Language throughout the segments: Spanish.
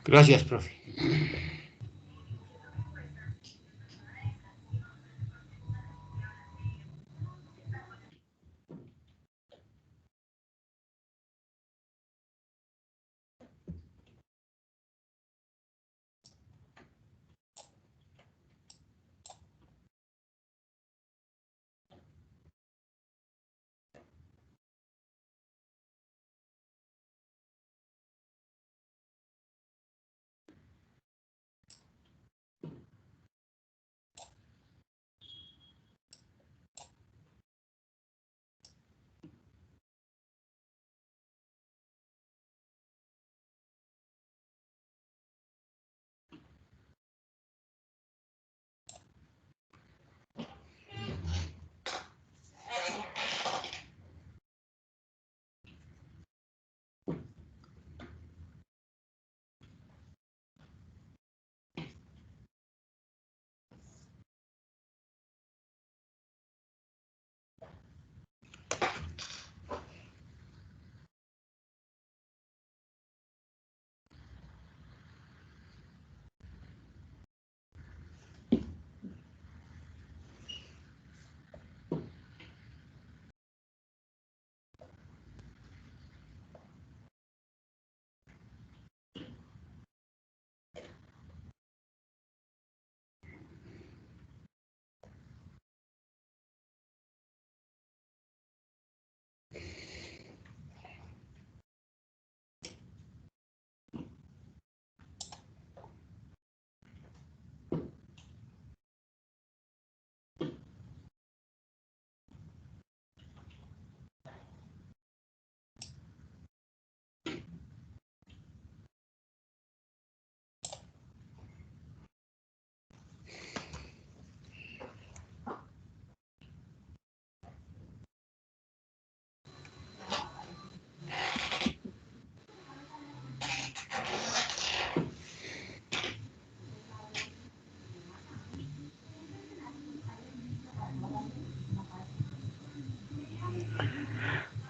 Gracias, profe.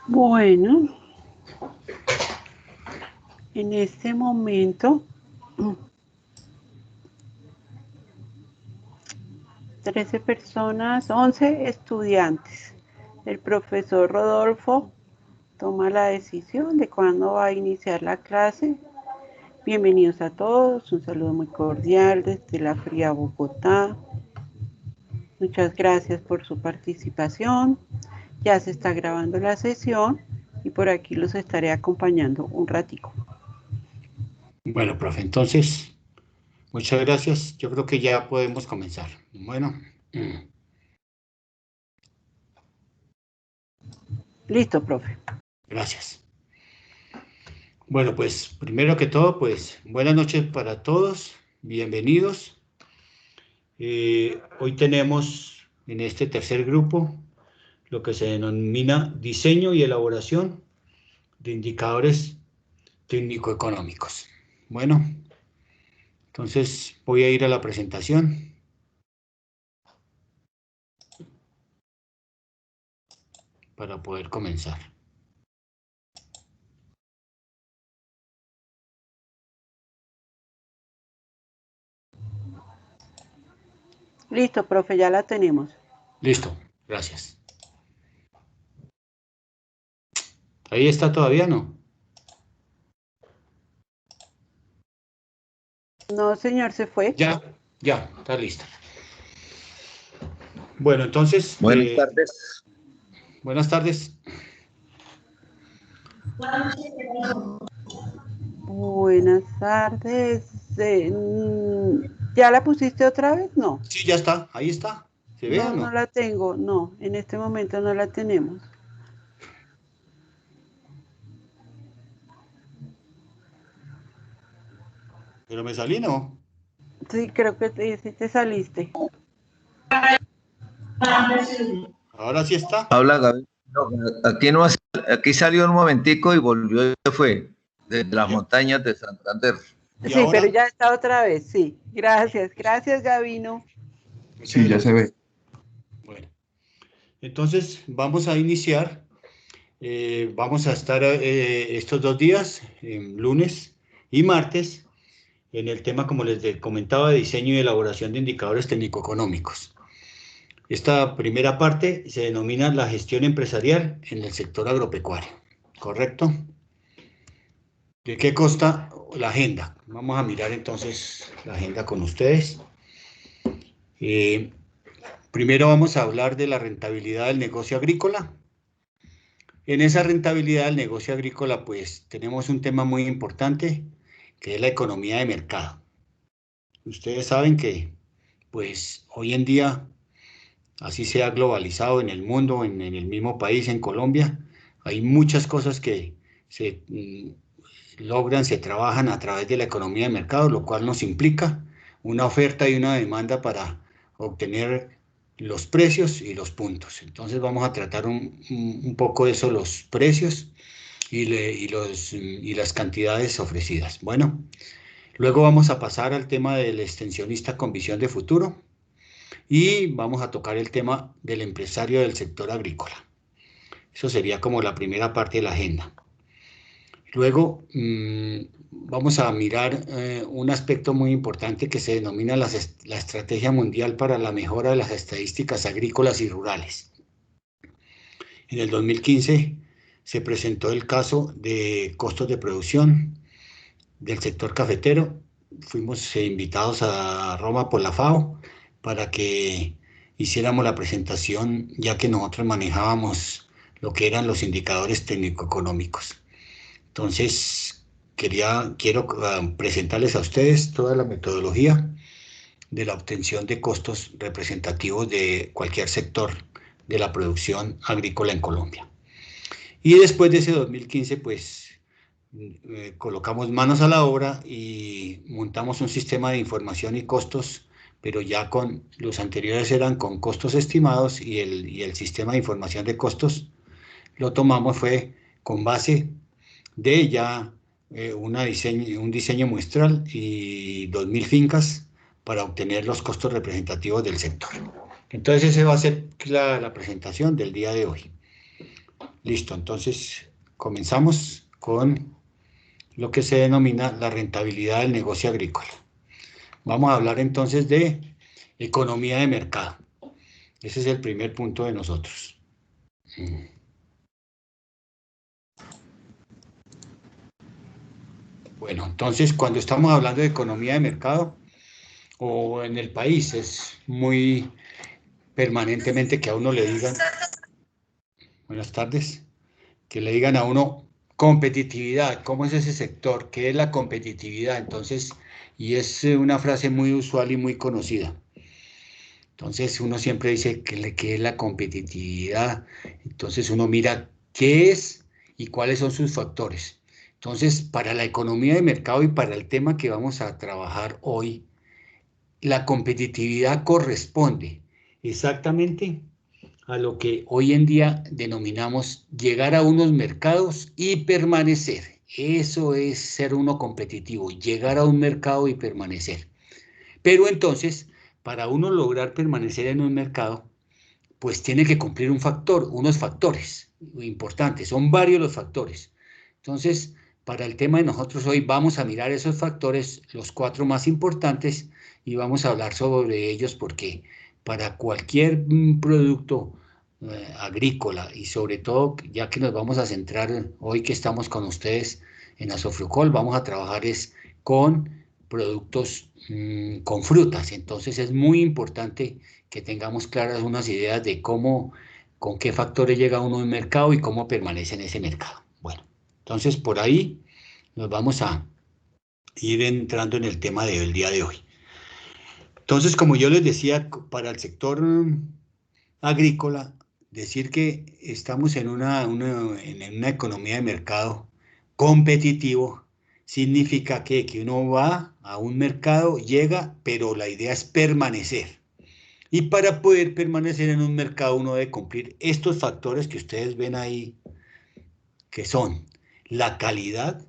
Bueno, en este momento 13 personas, 11 estudiantes. El profesor Rodolfo toma la decisión de cuándo va a iniciar la clase. Bienvenidos a todos, un saludo muy cordial desde la fría Bogotá. Muchas gracias por su participación. Ya se está grabando la sesión y por aquí los estaré acompañando un ratico. Bueno, profe, entonces, muchas gracias. Yo creo que ya podemos comenzar. Bueno. Listo, profe. Gracias. Bueno, pues primero que todo, pues buenas noches para todos. Bienvenidos. Hoy tenemos en este tercer grupo lo que se denomina diseño y elaboración de indicadores técnico-económicos. Bueno, entonces voy a ir a la presentación para poder comenzar. Listo, profe, ya la tenemos. Listo, gracias. ¿Ahí está todavía, no? No, señor, se fue. Ya, está lista. Bueno, entonces, Buenas tardes. buenas tardes. Buenas tardes. ¿Ya la pusiste otra vez? No. Sí, ya está, ahí está. ¿Se ve o No, no? no la tengo. No, en este momento no la tenemos. Pero me salí, ¿no? Sí, creo que sí te saliste. Ahora sí está. Habla Gaby. No, aquí no, aquí salió un momentico y volvió y se fue desde las montañas de Santander. ¿Y Sí, pero ahora? ya está otra vez, sí. Gracias, gracias, Gabino. Sí, ya se ve. Bueno, entonces vamos a iniciar. Vamos a estar estos 2 días, lunes y martes, en el tema, como les comentaba, de diseño y elaboración de indicadores técnico-económicos. Esta primera parte se denomina la gestión empresarial en el sector agropecuario, ¿correcto? ¿De qué consta la agenda? Vamos a mirar entonces la agenda con ustedes. Primero vamos a hablar de la rentabilidad del negocio agrícola. En esa rentabilidad del negocio agrícola, pues tenemos un tema muy importante, que es la economía de mercado. Ustedes saben que, pues, hoy en día, así sea globalizado en el mundo, en el mismo país, en Colombia, hay muchas cosas que se logran, se trabajan a través de la economía de mercado, lo cual nos implica una oferta y una demanda para obtener los precios y los puntos. Entonces vamos a tratar un poco de eso, los precios y las cantidades ofrecidas. Bueno, luego vamos a pasar al tema del extensionista con visión de futuro y vamos a tocar el tema del empresario del sector agrícola. Eso sería como la primera parte de la agenda. Luego vamos a mirar un aspecto muy importante que se denomina la Estrategia Mundial para la Mejora de las Estadísticas Agrícolas y Rurales. En el 2015 se presentó el caso de costos de producción del sector cafetero. Fuimos invitados a Roma por la FAO para que hiciéramos la presentación, ya que nosotros manejábamos lo que eran los indicadores técnico-económicos. Entonces, quiero presentarles a ustedes toda la metodología de la obtención de costos representativos de cualquier sector de la producción agrícola en Colombia. Y después de ese 2015, pues, colocamos manos a la obra y montamos un sistema de información y costos, pero ya con los anteriores eran con costos estimados y el sistema de información de costos lo tomamos fue con base de ya un diseño muestral y 2.000 fincas para obtener los costos representativos del sector. Entonces esa va a ser la presentación del día de hoy. Listo, entonces comenzamos con lo que se denomina la rentabilidad del negocio agrícola. Vamos a hablar entonces de economía de mercado. Ese es el primer punto de nosotros. Bueno, entonces cuando estamos hablando de economía de mercado o en el país es muy permanentemente que a uno le digan, buenas tardes, que le digan a uno competitividad, ¿cómo es ese sector? ¿Qué es la competitividad? Entonces, y es una frase muy usual y muy conocida. Entonces uno siempre dice ¿qué es la competitividad? Entonces uno mira qué es y cuáles son sus factores. Entonces, para la economía de mercado y para el tema que vamos a trabajar hoy, la competitividad corresponde exactamente a lo que hoy en día denominamos llegar a unos mercados y permanecer. Eso es ser uno competitivo, llegar a un mercado y permanecer. Pero entonces, para uno lograr permanecer en un mercado, pues tiene que cumplir unos factores importantes, son varios los factores. Entonces, para el tema de nosotros hoy vamos a mirar esos factores, los 4 más importantes, y vamos a hablar sobre ellos porque para cualquier producto agrícola y sobre todo, ya que nos vamos a centrar hoy que estamos con ustedes en Asofrucol, vamos a trabajar con productos con frutas. Entonces es muy importante que tengamos claras unas ideas de con qué factores llega uno al mercado y cómo permanece en ese mercado. Bueno, entonces por ahí nos vamos a ir entrando en el tema del día de hoy. Entonces, como yo les decía, para el sector agrícola, decir que estamos en una economía de mercado competitivo significa que uno va a un mercado, llega, pero la idea es permanecer. Y para poder permanecer en un mercado uno debe cumplir estos factores que ustedes ven ahí, que son la calidad,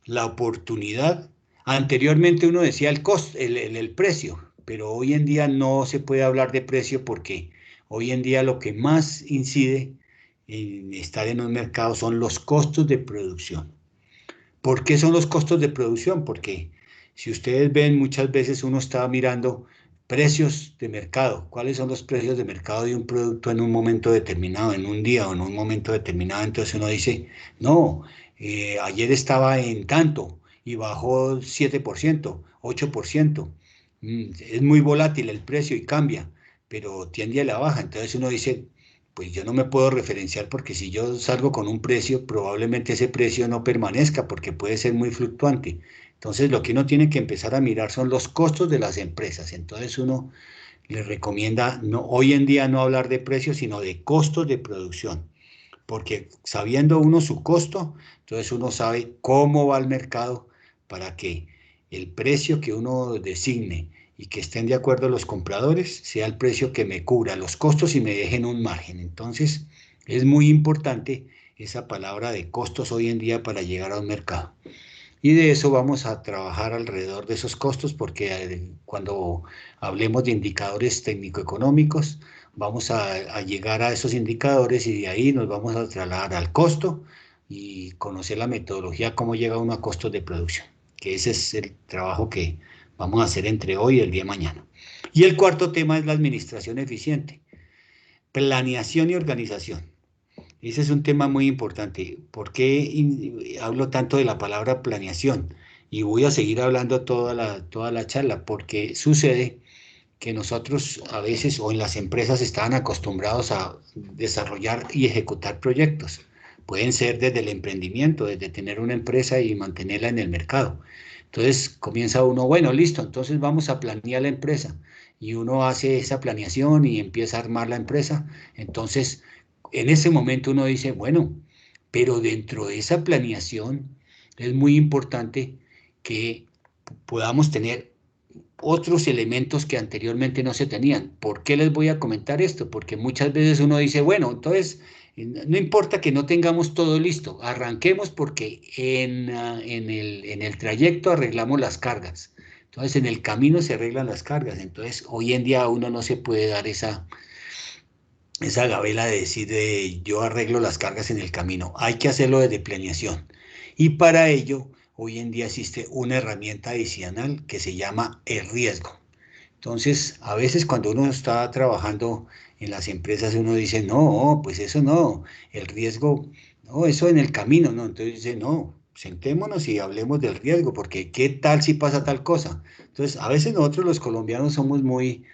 la oportunidad. Anteriormente uno decía el costo, el precio, pero hoy en día no se puede hablar de precio porque hoy en día lo que más incide en estar en un mercado son los costos de producción. ¿Por qué son los costos de producción? Porque Si ustedes ven, muchas veces uno está mirando precios de mercado, cuáles son los precios de mercado de un producto en un momento determinado, en un día o en un momento determinado, entonces uno dice, no, ayer estaba en tanto y bajó 7%, 8%. Es muy volátil el precio y cambia, pero tiende a la baja, entonces uno dice, pues yo no me puedo referenciar porque si yo salgo con un precio, probablemente ese precio no permanezca porque puede ser muy fluctuante. Entonces lo que uno tiene que empezar a mirar son los costos de las empresas. Entonces uno le recomienda no, hoy en día no hablar de precios, sino de costos de producción, porque sabiendo uno su costo, entonces uno sabe cómo va al mercado para que el precio que uno designe y que estén de acuerdo los compradores sea el precio que me cubra los costos y me dejen un margen. Entonces es muy importante esa palabra de costos hoy en día para llegar a un mercado. Y de eso vamos a trabajar alrededor de esos costos porque cuando hablemos de indicadores técnico-económicos, vamos a llegar a esos indicadores y de ahí nos vamos a trasladar al costo y conocer la metodología, cómo llega uno a costos de producción, que ese es el trabajo que vamos a hacer entre hoy y el día de mañana. Y el cuarto tema es la administración eficiente, planeación y organización. Ese es un tema muy importante. ¿Por qué hablo tanto de la palabra planeación? Y voy a seguir hablando toda la charla, porque sucede que nosotros a veces o en las empresas estaban acostumbrados a desarrollar y ejecutar proyectos. Pueden ser desde el emprendimiento, desde tener una empresa y mantenerla en el mercado. Entonces comienza uno, bueno, listo, entonces vamos a planear la empresa. Y uno hace esa planeación y empieza a armar la empresa. Entonces, en ese momento uno dice, bueno, pero dentro de esa planeación es muy importante que podamos tener otros elementos que anteriormente no se tenían. ¿Por qué les voy a comentar esto? Porque muchas veces uno dice, bueno, entonces no importa que no tengamos todo listo, arranquemos porque en el trayecto arreglamos las cargas. Entonces en el camino se arreglan las cargas. Entonces hoy en día uno no se puede dar esa gabela de decir yo arreglo las cargas en el camino. Hay que hacerlo desde planeación. Y para ello, hoy en día existe una herramienta adicional que se llama el riesgo. Entonces, a veces cuando uno está trabajando en las empresas, uno dice, no, pues eso no, el riesgo, no, eso en el camino, no. Entonces dice, no, sentémonos y hablemos del riesgo, porque ¿qué tal si pasa tal cosa? Entonces, a veces nosotros los colombianos somos muy,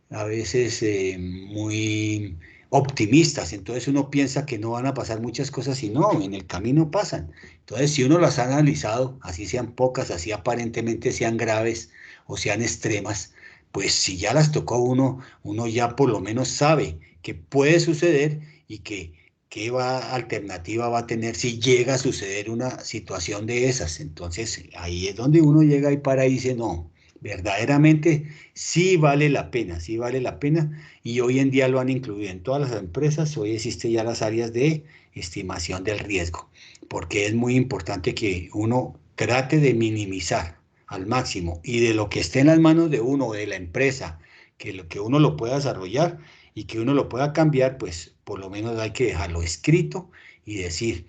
a veces muy optimistas, entonces uno piensa que no van a pasar muchas cosas y no, en el camino pasan. Entonces, si uno las ha analizado, así sean pocas, así aparentemente sean graves o sean extremas, pues si ya las tocó uno ya por lo menos sabe que puede suceder y que qué alternativa va a tener si llega a suceder una situación de esas. Entonces, ahí es donde uno llega y para y dice, no, verdaderamente sí vale la pena y hoy en día lo han incluido en todas las empresas, hoy existen ya las áreas de estimación del riesgo, porque es muy importante que uno trate de minimizar al máximo y de lo que esté en las manos de uno o de la empresa, que lo que uno lo pueda desarrollar y que uno lo pueda cambiar, pues por lo menos hay que dejarlo escrito y decir,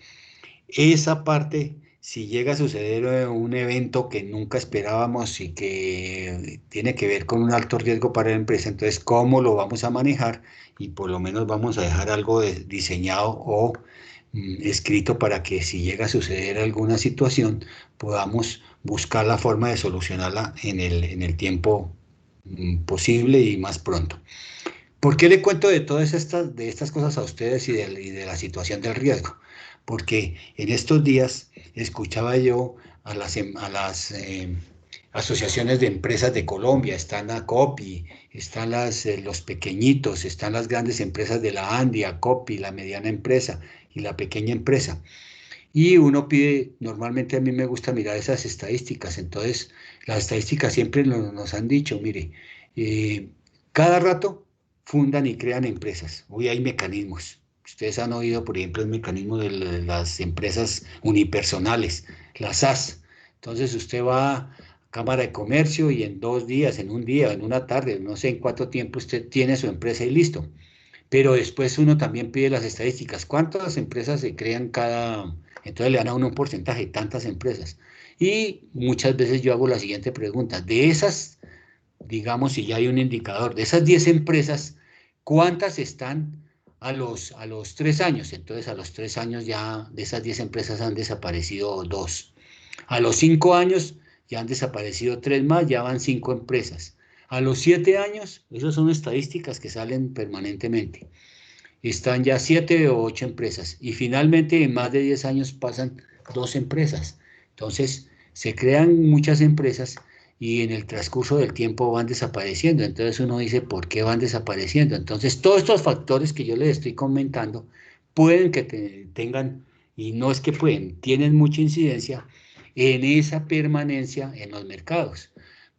esa parte, si llega a suceder un evento que nunca esperábamos y que tiene que ver con un alto riesgo para la empresa, entonces, ¿cómo lo vamos a manejar? Y por lo menos vamos a dejar algo diseñado o escrito para que si llega a suceder alguna situación, podamos buscar la forma de solucionarla en el tiempo posible y más pronto. ¿Por qué le cuento de estas cosas a ustedes y de la situación del riesgo? Porque en estos días escuchaba yo a las asociaciones de empresas de Colombia, están la COPI, están los pequeñitos, están las grandes empresas de la ANDIA, COPI, la mediana empresa y la pequeña empresa. Y uno pide, normalmente a mí me gusta mirar esas estadísticas, entonces las estadísticas siempre nos han dicho, mire, eh, cada rato fundan y crean empresas, hoy hay mecanismos. Ustedes han oído, por ejemplo, el mecanismo de las empresas unipersonales, las SAS. Entonces usted va a Cámara de Comercio y en 2 días, en un día, en una tarde, no sé en cuánto tiempo usted tiene su empresa y listo. Pero después uno también pide las estadísticas. ¿Cuántas empresas se crean Entonces le dan a uno un porcentaje, tantas empresas. Y muchas veces yo hago la siguiente pregunta, de esas, digamos, si ya hay un indicador, de esas 10 empresas, ¿cuántas están a los 3 años? Entonces a los 3 años ya de esas 10 empresas han desaparecido 2. A los 5 años ya han desaparecido 3 más, ya van 5 empresas. A los 7 años, esas son estadísticas que salen permanentemente, están ya 7 o 8 empresas. Y finalmente en más de 10 años pasan 2 empresas. Entonces se crean muchas empresas y en el transcurso del tiempo van desapareciendo. Entonces uno dice, ¿por qué van desapareciendo? Entonces todos estos factores que yo les estoy comentando pueden que tengan, y no es que pueden, tienen mucha incidencia en esa permanencia en los mercados,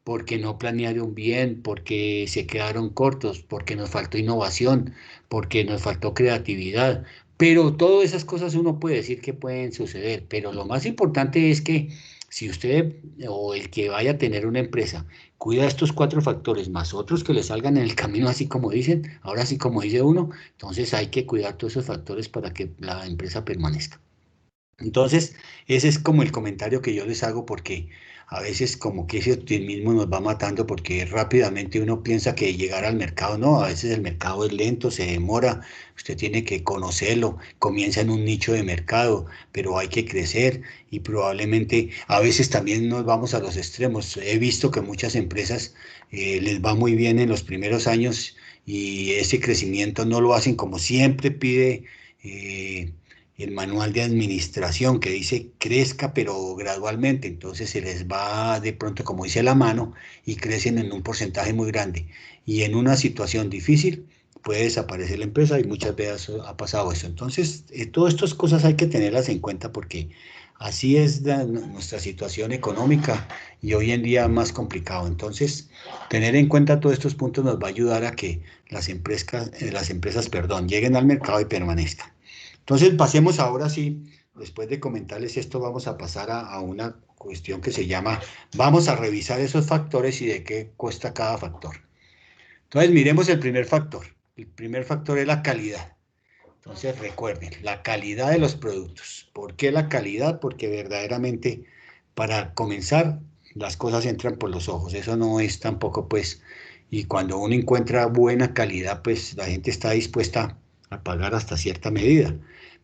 porque no planearon bien, porque se quedaron cortos, porque nos faltó innovación, porque nos faltó creatividad. Pero todas esas cosas uno puede decir que pueden suceder, pero lo más importante es que si usted o el que vaya a tener una empresa cuida estos 4 factores más otros que le salgan en el camino, así como dicen, ahora sí como dice uno, entonces hay que cuidar todos esos factores para que la empresa permanezca. Entonces, ese es como el comentario que yo les hago porque a veces como que ese optimismo nos va matando porque rápidamente uno piensa que llegar al mercado, no, a veces el mercado es lento, se demora, usted tiene que conocerlo, comienza en un nicho de mercado, pero hay que crecer y probablemente a veces también nos vamos a los extremos. He visto que muchas empresas les va muy bien en los primeros años y ese crecimiento no lo hacen como siempre pide. El manual de administración que dice crezca pero gradualmente, entonces se les va de pronto, como dice, la mano y crecen en un porcentaje muy grande. Y en una situación difícil puede desaparecer la empresa y muchas veces ha pasado eso. Entonces, todas estas cosas hay que tenerlas en cuenta porque así es nuestra situación económica y hoy en día más complicado. Entonces, tener en cuenta todos estos puntos nos va a ayudar a que las empresas, perdón, lleguen al mercado y permanezcan. Entonces, pasemos ahora sí, después de comentarles esto, vamos a pasar a una cuestión que se llama, vamos a revisar esos factores y de qué cuesta cada factor. Entonces, miremos el primer factor. El primer factor es la calidad. Entonces, recuerden, la calidad de los productos. ¿Por qué la calidad? Porque verdaderamente, para comenzar, las cosas entran por los ojos. Eso no es tampoco, pues, y cuando uno encuentra buena calidad, pues la gente está dispuesta a pagar hasta cierta medida.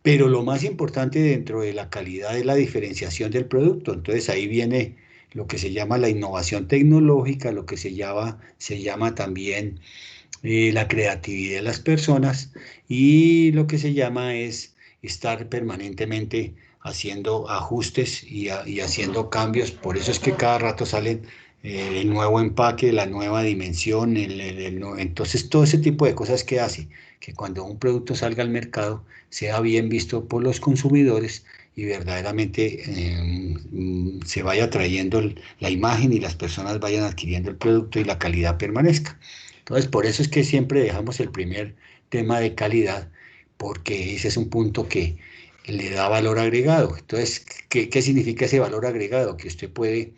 Pero lo más importante dentro de la calidad es la diferenciación del producto. Entonces ahí viene lo que se llama la innovación tecnológica, lo que se llama también la creatividad de las personas y lo que se llama es estar permanentemente haciendo ajustes y haciendo cambios. Por eso es que cada rato salen el nuevo empaque, la nueva dimensión, entonces todo ese tipo de cosas que hace que cuando un producto salga al mercado sea bien visto por los consumidores y verdaderamente se vaya trayendo la imagen y las personas vayan adquiriendo el producto y la calidad permanezca. Entonces, por eso es que siempre dejamos el primer tema de calidad, porque ese es un punto que le da valor agregado. Entonces, ¿qué significa ese valor agregado? Que usted puede,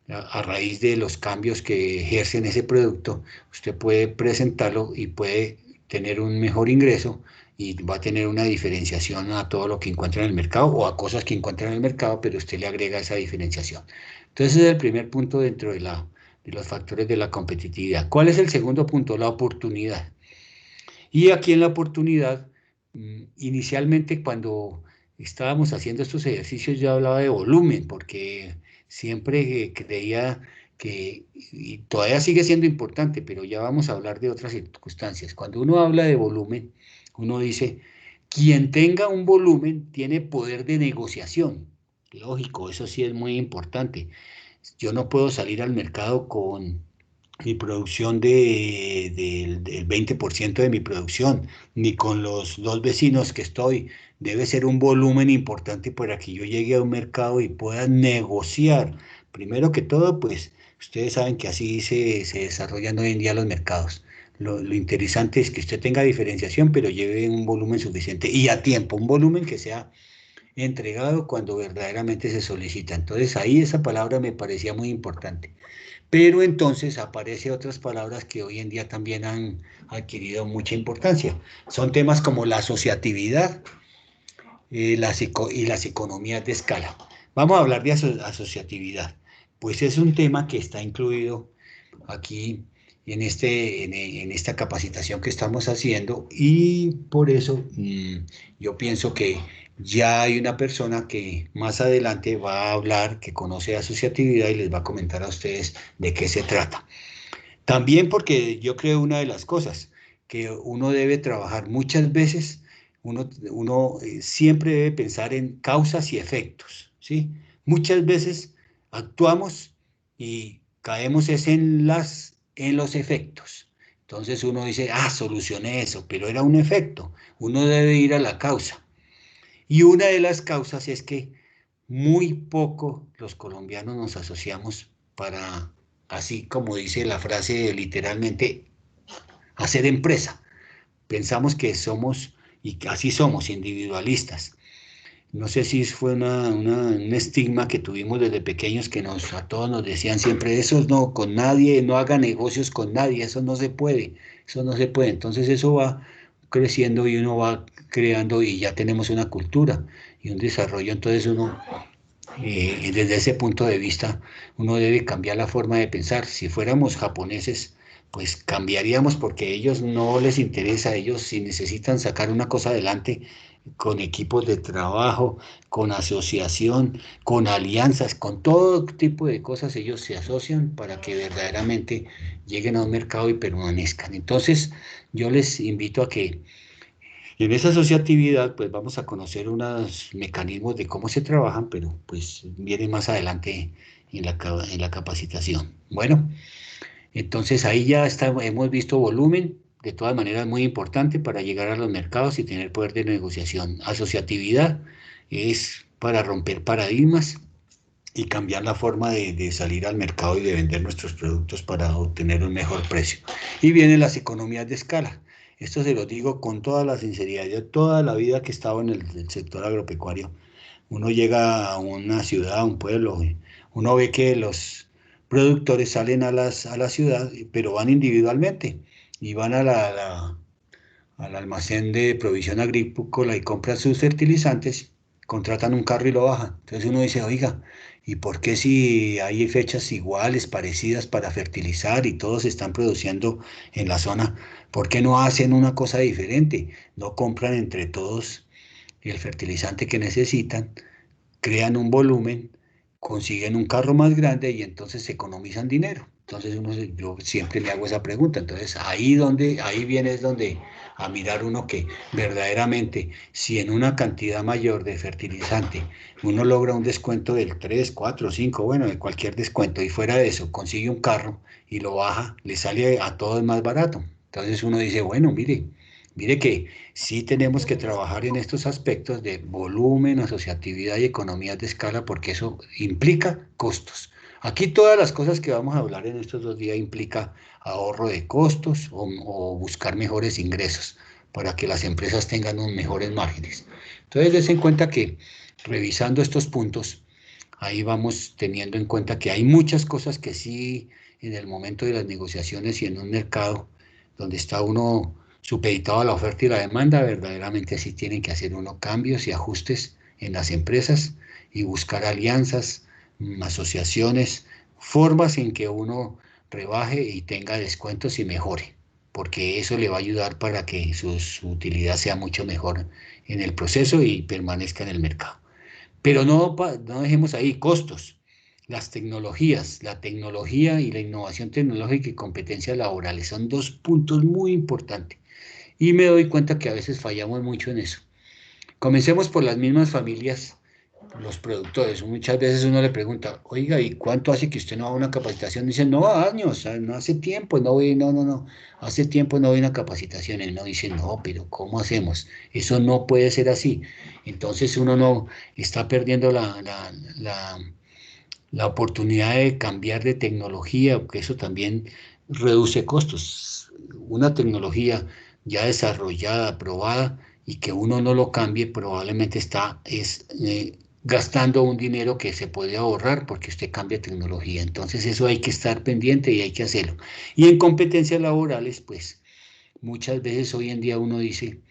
a raíz de los cambios que ejerce en ese producto, usted puede presentarlo y puede tener un mejor ingreso y va a tener una diferenciación a todo lo que encuentra en el mercado o a cosas que encuentra en el mercado, pero usted le agrega esa diferenciación. Entonces, ese es el primer punto dentro de los factores de la competitividad. ¿Cuál es el segundo punto? La oportunidad. Y aquí en la oportunidad, inicialmente cuando estábamos haciendo estos ejercicios yo hablaba de volumen, porque siempre creía que, y todavía sigue siendo importante, pero ya vamos a hablar de otras circunstancias. Cuando uno habla de volumen, uno dice, quien tenga un volumen tiene poder de negociación. Lógico, eso sí es muy importante. Yo no puedo salir al mercado con mi producción del 20% de mi producción, ni con los 2 vecinos que estoy. Debe ser un volumen importante para que yo llegue a un mercado y pueda negociar. Primero que todo, pues ustedes saben que así se desarrollan hoy en día los mercados. Lo interesante es que usted tenga diferenciación, pero lleve un volumen suficiente y a tiempo, un volumen que sea entregado cuando verdaderamente se solicita. Entonces ahí esa palabra me parecía muy importante. Pero entonces aparecen otras palabras que hoy en día también han adquirido mucha importancia. Son temas como la asociatividad, y las economías de escala. Vamos a hablar de asociatividad, pues es un tema que está incluido aquí en esta capacitación que estamos haciendo, y por eso yo pienso que ya hay una persona que más adelante va a hablar, que conoce asociatividad y les va a comentar a ustedes de qué se trata. También porque yo creo una de las cosas, que uno debe trabajar muchas veces, uno siempre debe pensar en causas y efectos, ¿sí? Muchas veces actuamos y caemos es en los efectos. Entonces uno dice, solucioné eso, pero era un efecto. Uno debe ir a la causa. Y una de las causas es que muy poco los colombianos nos asociamos para, así como dice la frase literalmente, hacer empresa. Pensamos que somos, y que así somos, individualistas. No sé si fue un estigma que tuvimos desde pequeños, que a todos nos decían siempre, eso no, con nadie, no haga negocios con nadie, eso no se puede, eso no se puede. Entonces eso va creciendo y uno va creando, y ya tenemos una cultura y un desarrollo. Entonces uno, desde ese punto de vista, uno debe cambiar la forma de pensar. Si fuéramos japoneses, pues cambiaríamos, porque a ellos no les interesa. Ellos, si necesitan sacar una cosa adelante, con equipos de trabajo, con asociación, con alianzas, con todo tipo de cosas, ellos se asocian para que verdaderamente lleguen a un mercado y permanezcan. Entonces, yo les invito a que en esa asociatividad, pues vamos a conocer unos mecanismos de cómo se trabajan, pero pues viene más adelante en la capacitación. Bueno, entonces ahí ya hemos visto volumen, de todas maneras muy importante para llegar a los mercados y tener poder de negociación. Asociatividad es para romper paradigmas y cambiar la forma de salir al mercado y de vender nuestros productos para obtener un mejor precio. Y vienen las economías de escala. Esto se lo digo con toda la sinceridad. Yo toda la vida que he estado en el sector agropecuario, uno llega a una ciudad, a un pueblo, uno ve que los productores salen a la ciudad, pero van individualmente y van al almacén de provisión agrícola y compran sus fertilizantes, contratan un carro y lo bajan. Entonces uno dice, oiga, ¿y por qué, si hay fechas iguales, parecidas para fertilizar y todos están produciendo en la zona, por qué no hacen una cosa diferente? No compran entre todos el fertilizante que necesitan, crean un volumen, consiguen un carro más grande y entonces se economizan dinero. Entonces yo siempre me hago esa pregunta. Entonces ahí viene es donde a mirar uno que verdaderamente, si en una cantidad mayor de fertilizante uno logra un descuento del 3, 4, 5, bueno, de cualquier descuento, y fuera de eso consigue un carro y lo baja, le sale a todos más barato. Entonces uno dice, bueno, mire que sí tenemos que trabajar en estos aspectos de volumen, asociatividad y economías de escala, porque eso implica costos. Aquí todas las cosas que vamos a hablar en estos 2 días implica ahorro de costos o buscar mejores ingresos para que las empresas tengan unos mejores márgenes. Entonces, des en cuenta que revisando estos puntos, ahí vamos teniendo en cuenta que hay muchas cosas que sí, en el momento de las negociaciones y en un mercado donde está uno supeditado a la oferta y la demanda, verdaderamente sí tienen que hacer uno cambios y ajustes en las empresas y buscar alianzas, asociaciones, formas en que uno rebaje y tenga descuentos y mejore, porque eso le va a ayudar para que su utilidad sea mucho mejor en el proceso y permanezca en el mercado. Pero no dejemos ahí costos. Las tecnologías, la tecnología y la innovación tecnológica y competencias laborales son 2 puntos muy importantes. Y me doy cuenta que a veces fallamos mucho en eso. Comencemos por las mismas familias, los productores. Muchas veces uno le pregunta, oiga, ¿y cuánto hace que usted no va a una capacitación? Dicen, no, años, no hace tiempo, no voy, no, hace tiempo no voy a una capacitación. Y uno dice, no, pero ¿cómo hacemos? Eso no puede ser así. Entonces uno no está perdiendo la oportunidad de cambiar de tecnología, porque eso también reduce costos. Una tecnología ya desarrollada, aprobada, y que uno no lo cambie, probablemente gastando un dinero que se puede ahorrar porque usted cambia tecnología. Entonces eso hay que estar pendiente y hay que hacerlo. Y en competencias laborales, pues muchas veces hoy en día uno dice,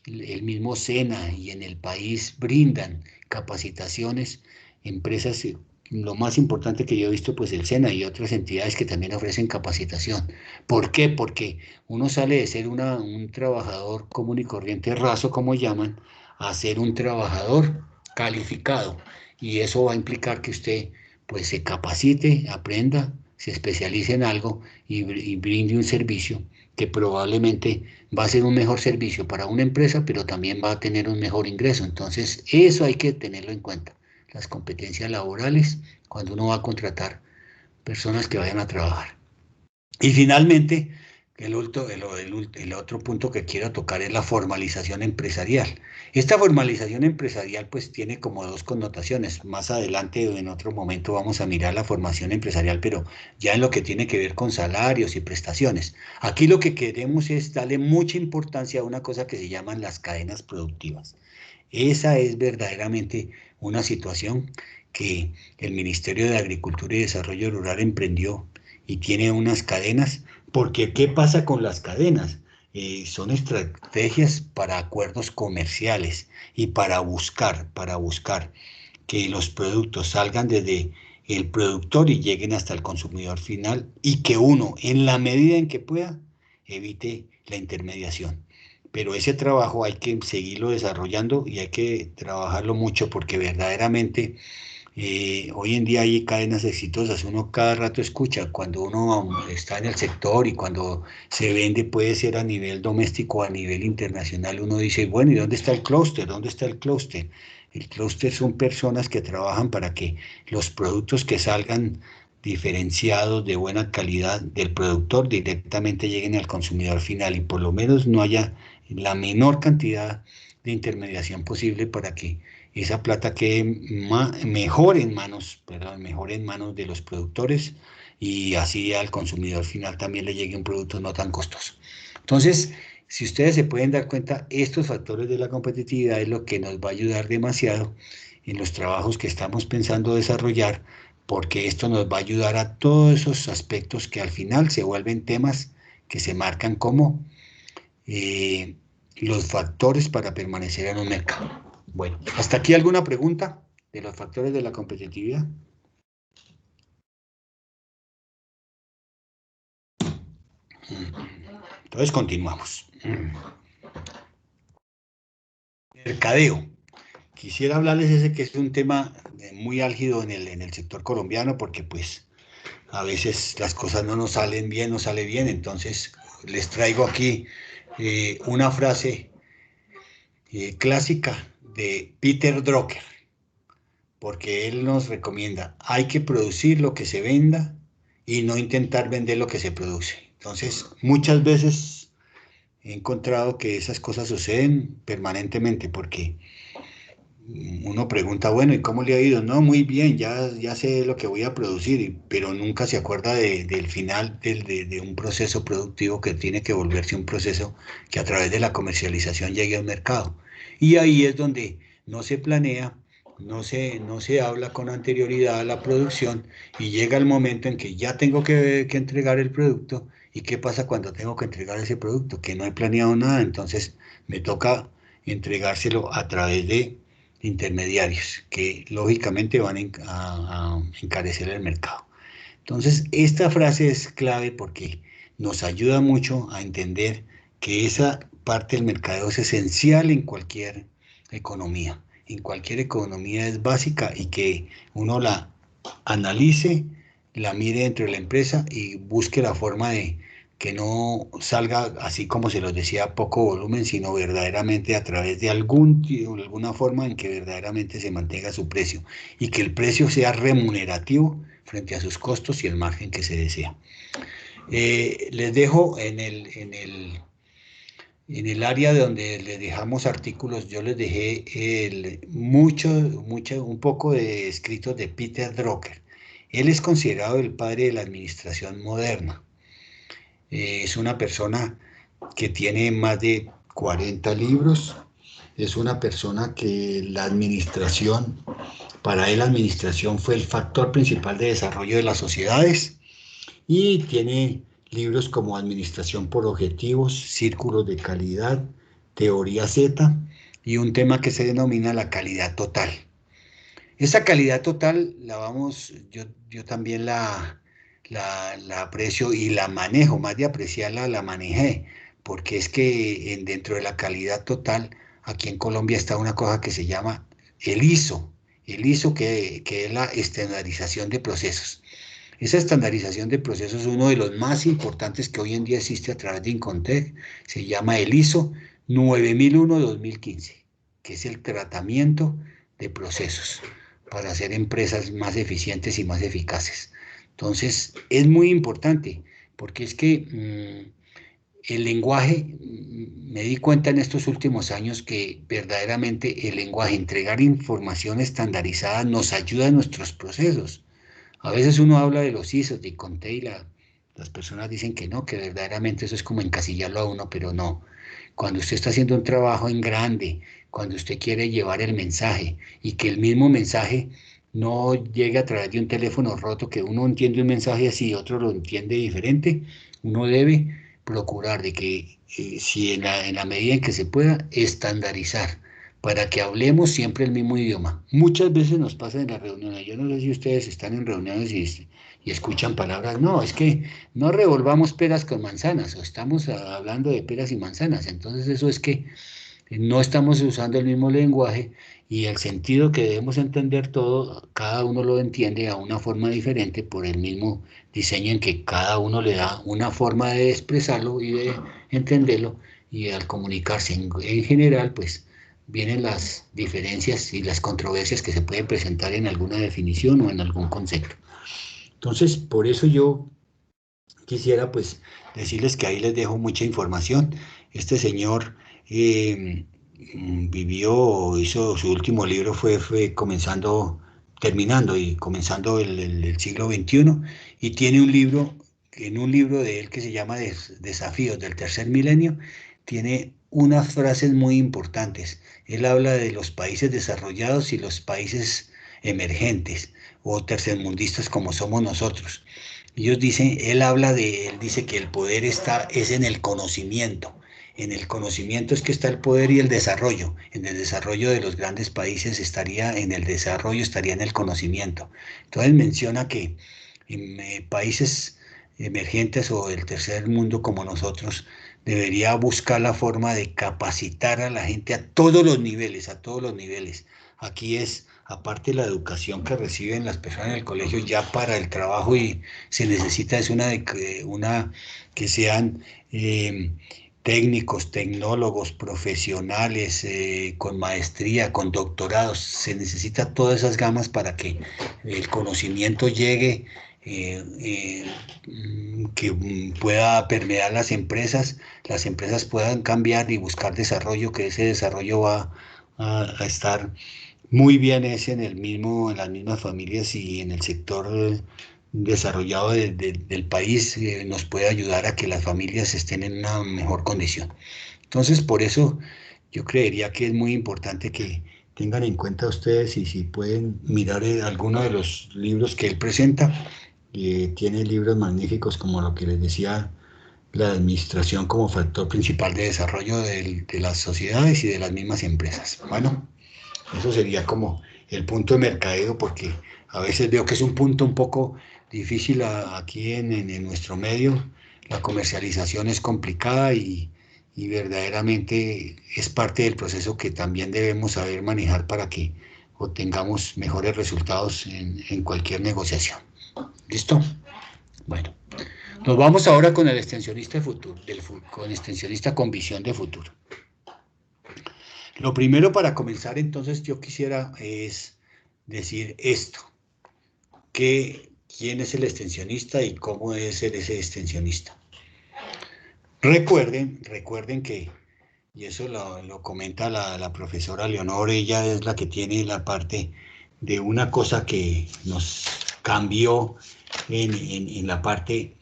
el mismo SENA y en el país brindan capacitaciones, empresas, lo más importante que yo he visto, pues el SENA y otras entidades que también ofrecen capacitación. ¿Por qué? Porque uno sale de ser un trabajador común y corriente raso, como llaman, a ser un trabajador calificado. Y eso va a implicar que usted pues se capacite, aprenda, se especialice en algo y brinde un servicio que probablemente va a ser un mejor servicio para una empresa, pero también va a tener un mejor ingreso. Entonces, eso hay que tenerlo en cuenta. Las competencias laborales, cuando uno va a contratar personas que vayan a trabajar. Y finalmente, el otro punto que quiero tocar es la formalización empresarial. Esta formalización empresarial pues tiene como dos connotaciones. Más adelante o en otro momento vamos a mirar la formación empresarial, pero ya en lo que tiene que ver con salarios y prestaciones. Aquí lo que queremos es darle mucha importancia a una cosa que se llaman las cadenas productivas. Esa es verdaderamente una situación que el Ministerio de Agricultura y Desarrollo Rural emprendió y tiene unas cadenas, porque ¿qué pasa con las cadenas? Son estrategias para acuerdos comerciales y para buscar que los productos salgan desde el productor y lleguen hasta el consumidor final y que uno, en la medida en que pueda, evite la intermediación. Pero ese trabajo hay que seguirlo desarrollando y hay que trabajarlo mucho porque verdaderamente hoy en día hay cadenas exitosas, uno cada rato escucha, cuando uno está en el sector y cuando se vende, puede ser a nivel doméstico o a nivel internacional, uno dice, bueno, ¿y dónde está el clúster? ¿Dónde está el clúster? El clúster son personas que trabajan para que los productos que salgan diferenciados de buena calidad del productor directamente lleguen al consumidor final y por lo menos no haya la menor cantidad de intermediación posible para que esa plata quede mejor en manos de los productores y así al consumidor final también le llegue un producto no tan costoso. Entonces, si ustedes se pueden dar cuenta, estos factores de la competitividad es lo que nos va a ayudar demasiado en los trabajos que estamos pensando desarrollar, porque esto nos va a ayudar a todos esos aspectos que al final se vuelven temas que se marcan como eh, los factores para permanecer en un mercado. Bueno, ¿hasta aquí alguna pregunta de los factores de la competitividad? Entonces continuamos. Mercadeo. Quisiera hablarles ese que es un tema muy álgido en el sector colombiano porque pues a veces las cosas no nos salen bien, no sale bien, entonces les traigo aquí una frase clásica de Peter Drucker, porque él nos recomienda, hay que producir lo que se venda y no intentar vender lo que se produce. Entonces, muchas veces he encontrado que esas cosas suceden permanentemente porque uno pregunta, bueno, ¿y cómo le ha ido? No, muy bien, ya sé lo que voy a producir, pero nunca se acuerda del final de un proceso productivo que tiene que volverse un proceso que a través de la comercialización llegue al mercado. Y ahí es donde no se planea, no se habla con anterioridad a la producción y llega el momento en que ya tengo que entregar el producto. ¿Y qué pasa cuando tengo que entregar ese producto? Que no he planeado nada, entonces me toca entregárselo a través de intermediarios que lógicamente van a encarecer el mercado. Entonces, esta frase es clave porque nos ayuda mucho a entender que esa parte del mercadeo es esencial en cualquier economía. En cualquier economía es básica y que uno la analice, la mire dentro de la empresa y busque la forma de que no salga así como se los decía, poco volumen, sino verdaderamente a través de alguna forma en que verdaderamente se mantenga su precio y que el precio sea remunerativo frente a sus costos y el margen que se desea. Les dejo en el área donde les dejamos artículos, yo les dejé un poco de escritos de Peter Drucker. Él es considerado el padre de la administración moderna. Es una persona que tiene más de 40 libros, es una persona que para él la administración fue el factor principal de desarrollo de las sociedades y tiene libros como Administración por Objetivos, Círculos de Calidad, teoría Z, y un tema que se denomina la calidad total. Esa calidad total yo también la aprecio y la manejo, más de apreciarla, la manejé, porque es que dentro de la calidad total, aquí en Colombia está una cosa que se llama el ISO que es la estandarización de procesos. Esa estandarización de procesos es uno de los más importantes que hoy en día existe a través de Incontec, se llama el ISO 9001-2015, que es el tratamiento de procesos para hacer empresas más eficientes y más eficaces. Entonces, es muy importante, porque es que el lenguaje, me di cuenta en estos últimos años que verdaderamente el lenguaje, entregar información estandarizada nos ayuda en nuestros procesos. A veces uno habla de los ISOs, de Conte y las personas dicen que no, que verdaderamente eso es como encasillarlo a uno, pero no. Cuando usted está haciendo un trabajo en grande, cuando usted quiere llevar el mensaje y que el mismo mensaje no llegue a través de un teléfono roto, que uno entiende un mensaje así y otro lo entiende diferente, uno debe procurar de que, si en la medida en que se pueda, estandarizar para que hablemos siempre el mismo idioma. Muchas veces nos pasa en las reuniones, yo no sé si ustedes están en reuniones y escuchan palabras, no, es que no revolvamos peras con manzanas, o estamos hablando de peras y manzanas, entonces eso es que no estamos usando el mismo lenguaje y el sentido que debemos entender todo, cada uno lo entiende a una forma diferente por el mismo diseño en que cada uno le da una forma de expresarlo y de entenderlo, y al comunicarse en general, pues vienen las diferencias y las controversias que se pueden presentar en alguna definición o en algún concepto. Entonces, por eso yo quisiera pues decirles que ahí les dejo mucha información. Este señor hizo su último libro, fue terminando y comenzando el siglo XXI, y tiene en un libro de él que se llama Desafíos del Tercer Milenio, tiene unas frases muy importantes. Él habla de los países desarrollados y los países emergentes o tercermundistas como somos nosotros. Él dice que el poder es en el conocimiento. En el conocimiento es que está el poder y el desarrollo. En el desarrollo de los grandes países en el desarrollo estaría en el conocimiento. Entonces menciona que en países emergentes o el tercer mundo como nosotros, debería buscar la forma de capacitar a la gente a todos los niveles, a todos los niveles. Aquí es, aparte de la educación que reciben las personas en el colegio, ya para el trabajo y se necesita es una que sean técnicos, tecnólogos, profesionales, con maestría, con doctorados. Se necesita todas esas gamas para que el conocimiento llegue, que pueda permear las empresas puedan cambiar y buscar desarrollo, que ese desarrollo va a estar muy bien en las mismas familias y en el sector desarrollado del país, nos puede ayudar a que las familias estén en una mejor condición. Entonces, por eso yo creería que es muy importante que tengan en cuenta ustedes, y si pueden mirar alguno de los libros que él presenta, tiene libros magníficos como lo que les decía, la administración como factor principal de desarrollo de las sociedades y de las mismas empresas. Bueno, eso sería como el punto de mercadeo, porque a veces veo que es un punto un poco difícil aquí en nuestro medio. La comercialización es complicada y verdaderamente es parte del proceso que también debemos saber manejar para que obtengamos mejores resultados en cualquier negociación. ¿Listo? Bueno, nos vamos ahora con el extensionista de futuro, con extensionista con visión de futuro. Lo primero para comenzar, entonces, yo quisiera es decir esto, quién es el extensionista y cómo debe ser ese extensionista. Recuerden que, y eso lo comenta la profesora Leonor, ella es la que tiene la parte de una cosa que nos cambió en la parte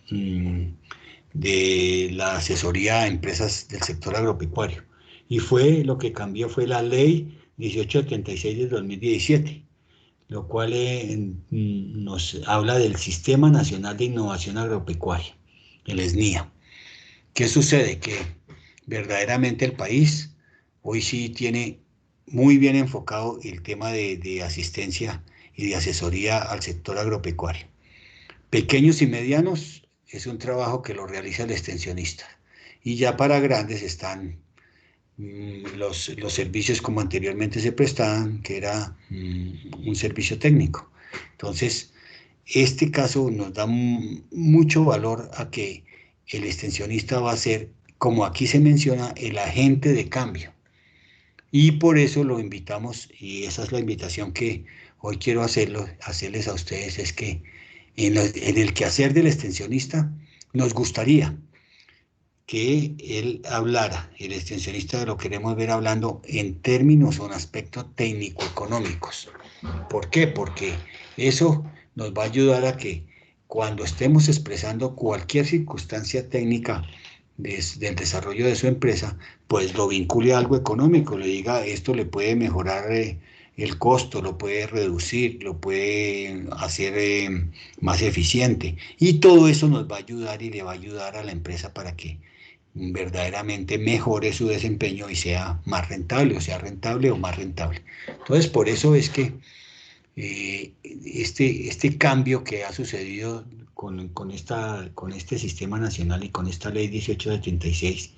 de la asesoría a empresas del sector agropecuario. Y lo que cambió fue la ley 1876 del 2017, lo cual nos habla del Sistema Nacional de Innovación Agropecuaria, el SNIA. ¿Qué sucede? Que verdaderamente el país hoy sí tiene muy bien enfocado el tema de asistencia y de asesoría al sector agropecuario. Pequeños y medianos es un trabajo que lo realiza el extensionista. Y ya para grandes están los servicios como anteriormente se prestaban, que era un servicio técnico. Entonces, este caso nos da mucho valor a que el extensionista va a ser, como aquí se menciona, el agente de cambio. Y por eso lo invitamos, y esa es la invitación que hoy quiero hacerles a ustedes, es que en el quehacer del extensionista nos gustaría que él hablara, el extensionista lo queremos ver hablando en términos o en aspectos técnico-económicos. ¿Por qué? Porque eso nos va a ayudar a que cuando estemos expresando cualquier circunstancia técnica del desarrollo de su empresa, pues lo vincule a algo económico, le diga esto le puede mejorar el costo, lo puede reducir, lo puede hacer más eficiente. Y todo eso nos va a ayudar y le va a ayudar a la empresa para que verdaderamente mejore su desempeño y sea más rentable, o sea rentable o más rentable. Entonces, por eso es que este cambio que ha sucedido con este sistema nacional y con esta ley 1876,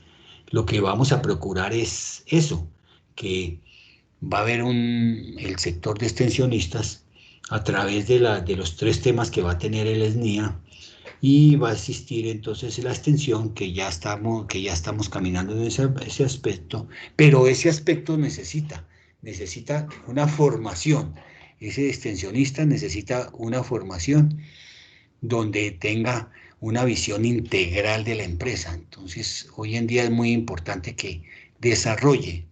lo que vamos a procurar es eso, que va a haber el sector de extensionistas a través de los 3 temas que va a tener el SNIA, y va a existir entonces la extensión que ya estamos caminando en ese aspecto, pero ese aspecto necesita una formación. Ese extensionista necesita una formación donde tenga una visión integral de la empresa. Entonces, hoy en día es muy importante que desarrolle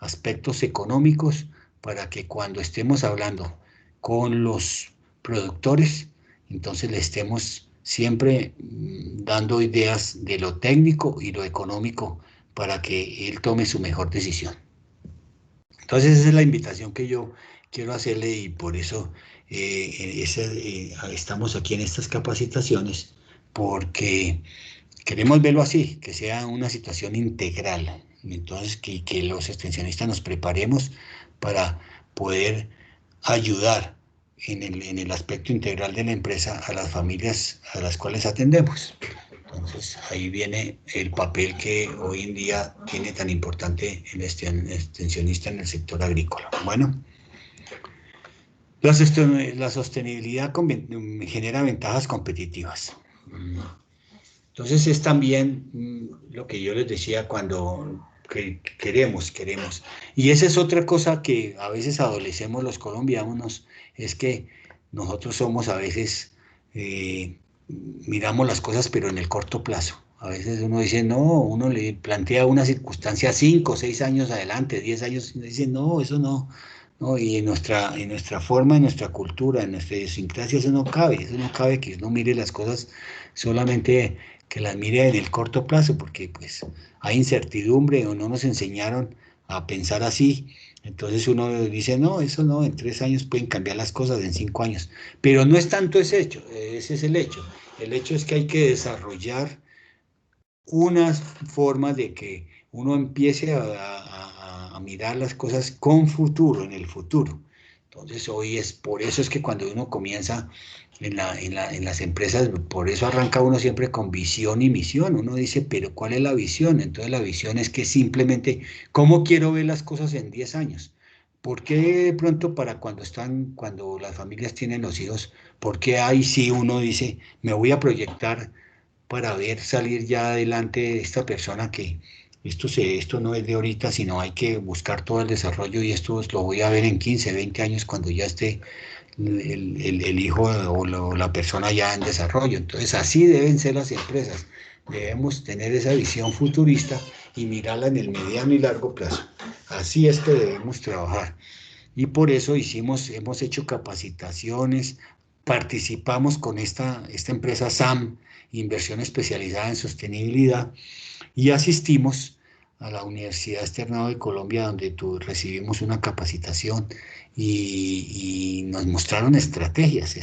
aspectos económicos para que cuando estemos hablando con los productores, entonces le estemos siempre dando ideas de lo técnico y lo económico para que él tome su mejor decisión. Entonces esa es la invitación que yo quiero hacerle, y por eso estamos aquí en estas capacitaciones, porque queremos verlo así, que sea una situación integral. Entonces que los extensionistas nos preparemos para poder ayudar en el aspecto integral de la empresa a las familias a las cuales atendemos. Entonces ahí viene el papel que hoy en día tiene tan importante el extensionista en el sector agrícola. Bueno, la sostenibilidad genera ventajas competitivas. Entonces es también lo que yo les decía cuando queremos. Y esa es otra cosa que a veces adolecemos los colombianos, es que nosotros somos a veces, miramos las cosas pero en el corto plazo. A veces uno dice, no, uno le plantea una circunstancia 5, 6 años adelante, 10 años, y uno dice, no, eso no. No, y en nuestra forma, en nuestra cultura, en nuestra idiosincrasia, eso no cabe que uno mire las cosas solamente, que las mire en el corto plazo, porque pues hay incertidumbre o no nos enseñaron a pensar así. Entonces uno dice, no, eso no, en 3 años pueden cambiar las cosas, en 5 años. Pero no es tanto ese hecho, ese es el hecho. El hecho es que hay que desarrollar unas formas de que uno empiece a mirar las cosas con futuro, en el futuro. Entonces hoy por eso es que cuando uno comienza en las empresas, por eso arranca uno siempre con visión y misión. Uno dice, pero ¿cuál es la visión? Entonces la visión es que simplemente, ¿cómo quiero ver las cosas en 10 años? ¿Por qué de pronto cuando las familias tienen los hijos, por qué ahí sí uno dice, me voy a proyectar para ver salir ya adelante esta persona, que esto no es de ahorita, sino hay que buscar todo el desarrollo, y esto lo voy a ver en 15, 20 años cuando ya esté el hijo o la persona ya en desarrollo? Entonces así deben ser las empresas. Debemos tener esa visión futurista y mirarla en el mediano y largo plazo. Así es que debemos trabajar. Y por eso hemos hecho capacitaciones, participamos con esta empresa SAM, Inversión Especializada en Sostenibilidad, y asistimos a la Universidad Externado de Colombia, donde recibimos una capacitación y nos mostraron estrategias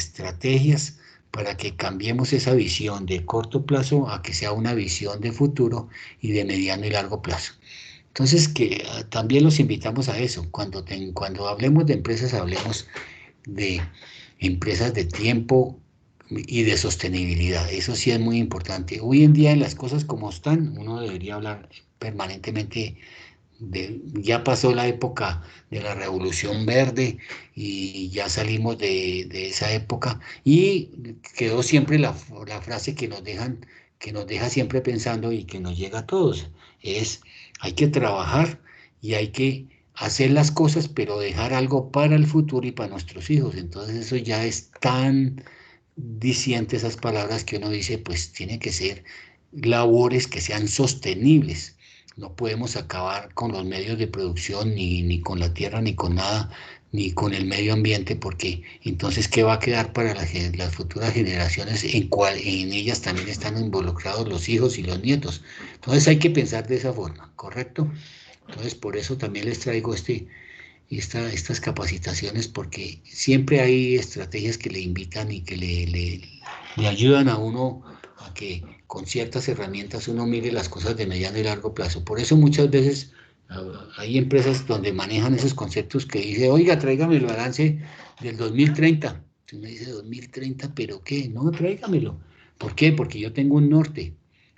para que cambiemos esa visión de corto plazo a que sea una visión de futuro y de mediano y largo plazo. Entonces, que también los invitamos a eso. Cuando hablemos de empresas, hablemos de empresas de tiempo y de sostenibilidad. Eso sí es muy importante. Hoy en día, en las cosas como están, uno debería hablar permanentemente ya pasó la época de la Revolución Verde y ya salimos de esa época y quedó siempre la frase que nos deja siempre pensando y que nos llega a todos, es hay que trabajar y hay que hacer las cosas, pero dejar algo para el futuro y para nuestros hijos. Entonces eso ya es tan diciente esas palabras que uno dice, pues tiene que ser labores que sean sostenibles. No podemos acabar con los medios de producción, ni con la tierra, ni con nada, ni con el medio ambiente, porque entonces, ¿qué va a quedar para las futuras generaciones en ellas también están involucrados los hijos y los nietos? Entonces hay que pensar de esa forma, ¿correcto? Entonces, por eso también les traigo estas capacitaciones, porque siempre hay estrategias que le invitan y que le ayudan a uno a que con ciertas herramientas uno mire las cosas de mediano y largo plazo. Por eso muchas veces hay empresas donde manejan esos conceptos que dice, oiga, tráigame el balance del 2030. Entonces uno dice, 2030, ¿pero qué? No, tráigamelo. ¿Por qué? Porque yo tengo un norte.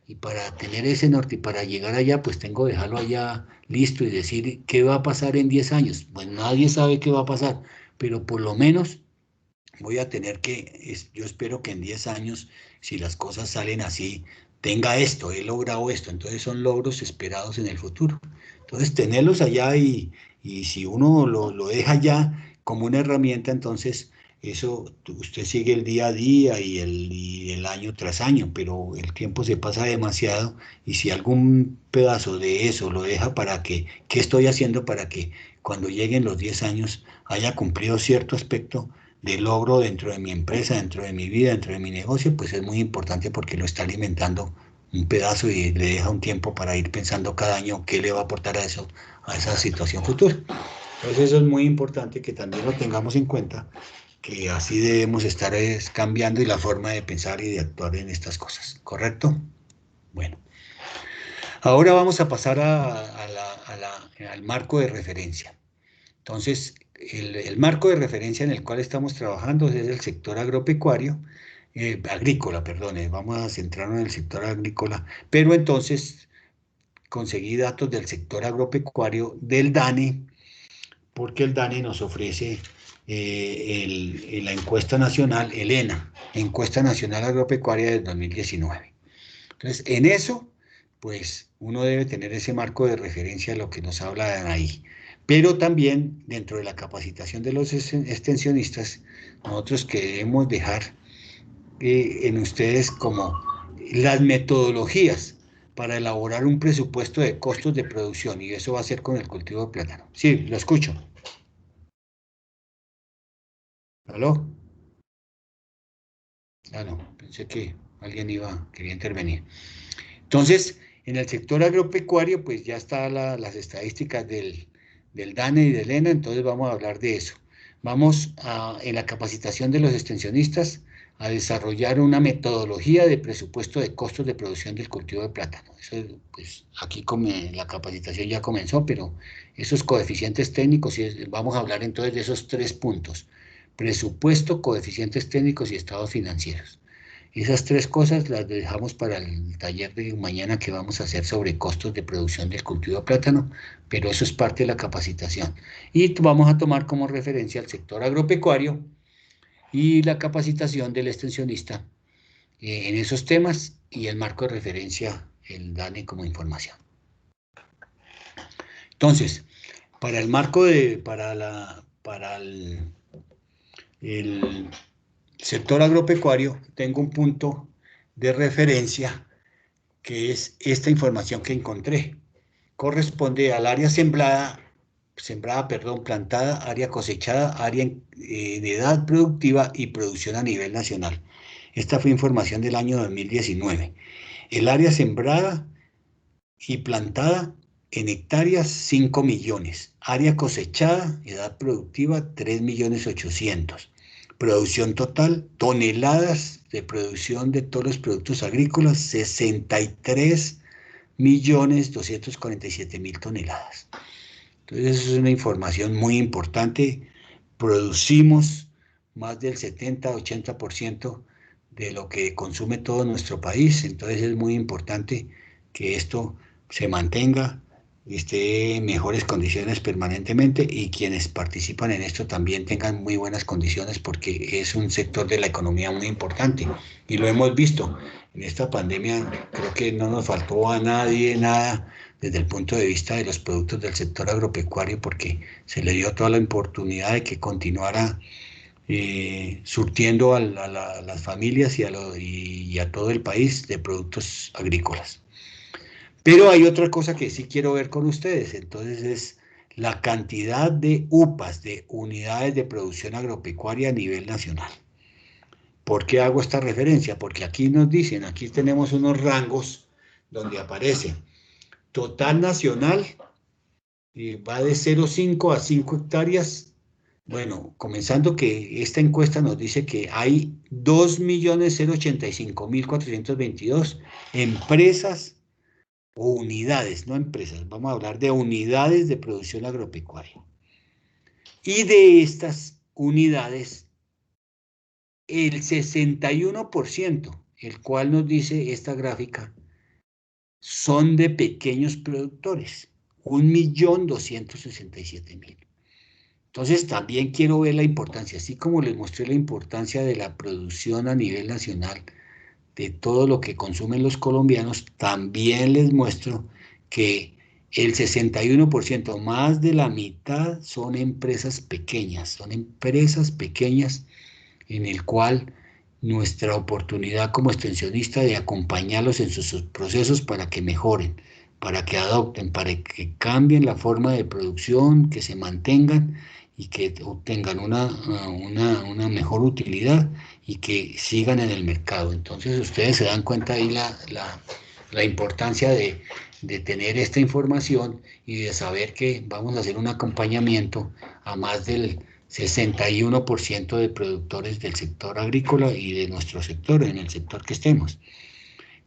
Y para tener ese norte y para llegar allá, pues tengo que dejarlo allá listo y decir qué va a pasar en 10 años. Pues nadie sabe qué va a pasar, pero por lo menos voy a tener yo espero que en 10 años, si las cosas salen así, tenga esto, he logrado esto. Entonces son logros esperados en el futuro. Entonces tenerlos allá y si uno lo deja ya como una herramienta, entonces eso usted sigue el día a día y el año tras año, pero el tiempo se pasa demasiado y si algún pedazo de eso lo deja para ¿qué estoy haciendo para que cuando lleguen los 10 años haya cumplido cierto aspecto de logro dentro de mi empresa, dentro de mi vida, dentro de mi negocio? Pues es muy importante porque lo está alimentando un pedazo y le deja un tiempo para ir pensando cada año qué le va a aportar a eso, a esa situación futura. Entonces eso es muy importante que también lo tengamos en cuenta, que así debemos estar cambiando y la forma de pensar y de actuar en estas cosas, ¿correcto? Bueno, ahora vamos a pasar al marco de referencia. Entonces, el marco de referencia en el cual estamos trabajando es el sector agropecuario, agrícola, perdón, vamos a centrarnos en el sector agrícola, pero entonces conseguí datos del sector agropecuario del DANE, porque el DANE nos ofrece la encuesta nacional, el ENA, Encuesta Nacional Agropecuaria del 2019. Entonces, en eso, pues uno debe tener ese marco de referencia a lo que nos hablan ahí. Pero también dentro de la capacitación de los extensionistas, nosotros queremos dejar en ustedes como las metodologías para elaborar un presupuesto de costos de producción, y eso va a ser con el cultivo de plátano. Sí, lo escucho. ¿Aló? Ah, no, pensé que alguien quería intervenir. Entonces, en el sector agropecuario, pues ya están las estadísticas del DANE y del ENA, entonces vamos a hablar de eso. Vamos en la capacitación de los extensionistas a desarrollar una metodología de presupuesto de costos de producción del cultivo de plátano. Eso, pues aquí la capacitación ya comenzó, pero esos coeficientes técnicos, vamos a hablar entonces de esos 3 puntos: presupuesto, coeficientes técnicos y estados financieros. Esas 3 cosas las dejamos para el taller de mañana que vamos a hacer sobre costos de producción del cultivo de plátano, pero eso es parte de la capacitación. Y vamos a tomar como referencia el sector agropecuario y la capacitación del extensionista en esos temas y el marco de referencia, el DANE como información. Entonces, para el marco para el sector agropecuario, tengo un punto de referencia que es esta información que encontré. Corresponde al área plantada, área cosechada, área de edad productiva y producción a nivel nacional. Esta fue información del año 2019. El área sembrada y plantada en hectáreas, 5 millones. Área cosechada, edad productiva, 3.800.000. Producción total, toneladas de producción de todos los productos agrícolas, 63 2.247.000 toneladas. Entonces, eso es una información muy importante. Producimos más del 70-80% de lo que consume todo nuestro país, entonces es muy importante que esto se mantenga y esté en mejores condiciones permanentemente, y quienes participan en esto también tengan muy buenas condiciones, porque es un sector de la economía muy importante y lo hemos visto. En esta pandemia creo que no nos faltó a nadie nada desde el punto de vista de los productos del sector agropecuario, porque se le dio toda la oportunidad de que continuara surtiendo a las familias y a todo el país de productos agrícolas. Pero hay otra cosa que sí quiero ver con ustedes, entonces es la cantidad de UPAs, de unidades de producción agropecuaria a nivel nacional. ¿Por qué hago esta referencia? Porque aquí nos dicen, aquí tenemos unos rangos donde aparece total nacional, y va de 0,5 a 5 hectáreas. Bueno, comenzando que esta encuesta nos dice que hay 2.085.422 empresas o unidades, no empresas, vamos a hablar de unidades de producción agropecuaria. Y de estas unidades, el 61%, el cual nos dice esta gráfica, son de pequeños productores, 1.267.000. Entonces también quiero ver la importancia, así como les mostré la importancia de la producción a nivel nacional, de todo lo que consumen los colombianos, también les muestro que el 61%, más de la mitad, son empresas pequeñas en el cual nuestra oportunidad como extensionista de acompañarlos en sus procesos para que mejoren, para que adopten, para que cambien la forma de producción, que se mantengan y que obtengan una mejor utilidad y que sigan en el mercado. Entonces ustedes se dan cuenta ahí la importancia de tener esta información y de saber que vamos a hacer un acompañamiento a más del 61% de productores del sector agrícola y de nuestro sector, en el sector que estemos.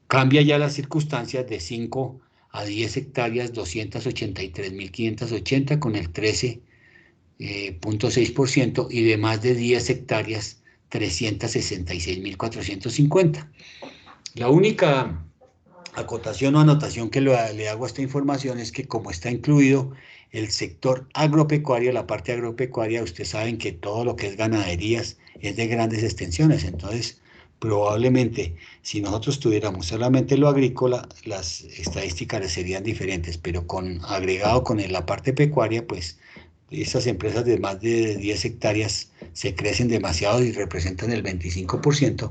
Cambia ya las circunstancias de 5 a 10 hectáreas, 283.580 con el 13,6%, y de más de 10 hectáreas, 366.450. La única acotación o anotación que le hago a esta información es que, como está incluido el sector agropecuario, la parte agropecuaria, ustedes saben que todo lo que es ganaderías es de grandes extensiones, entonces probablemente si nosotros tuviéramos solamente lo agrícola, las estadísticas serían diferentes, pero agregado con la parte pecuaria, pues esas empresas de más de 10 hectáreas se crecen demasiado y representan el 25%,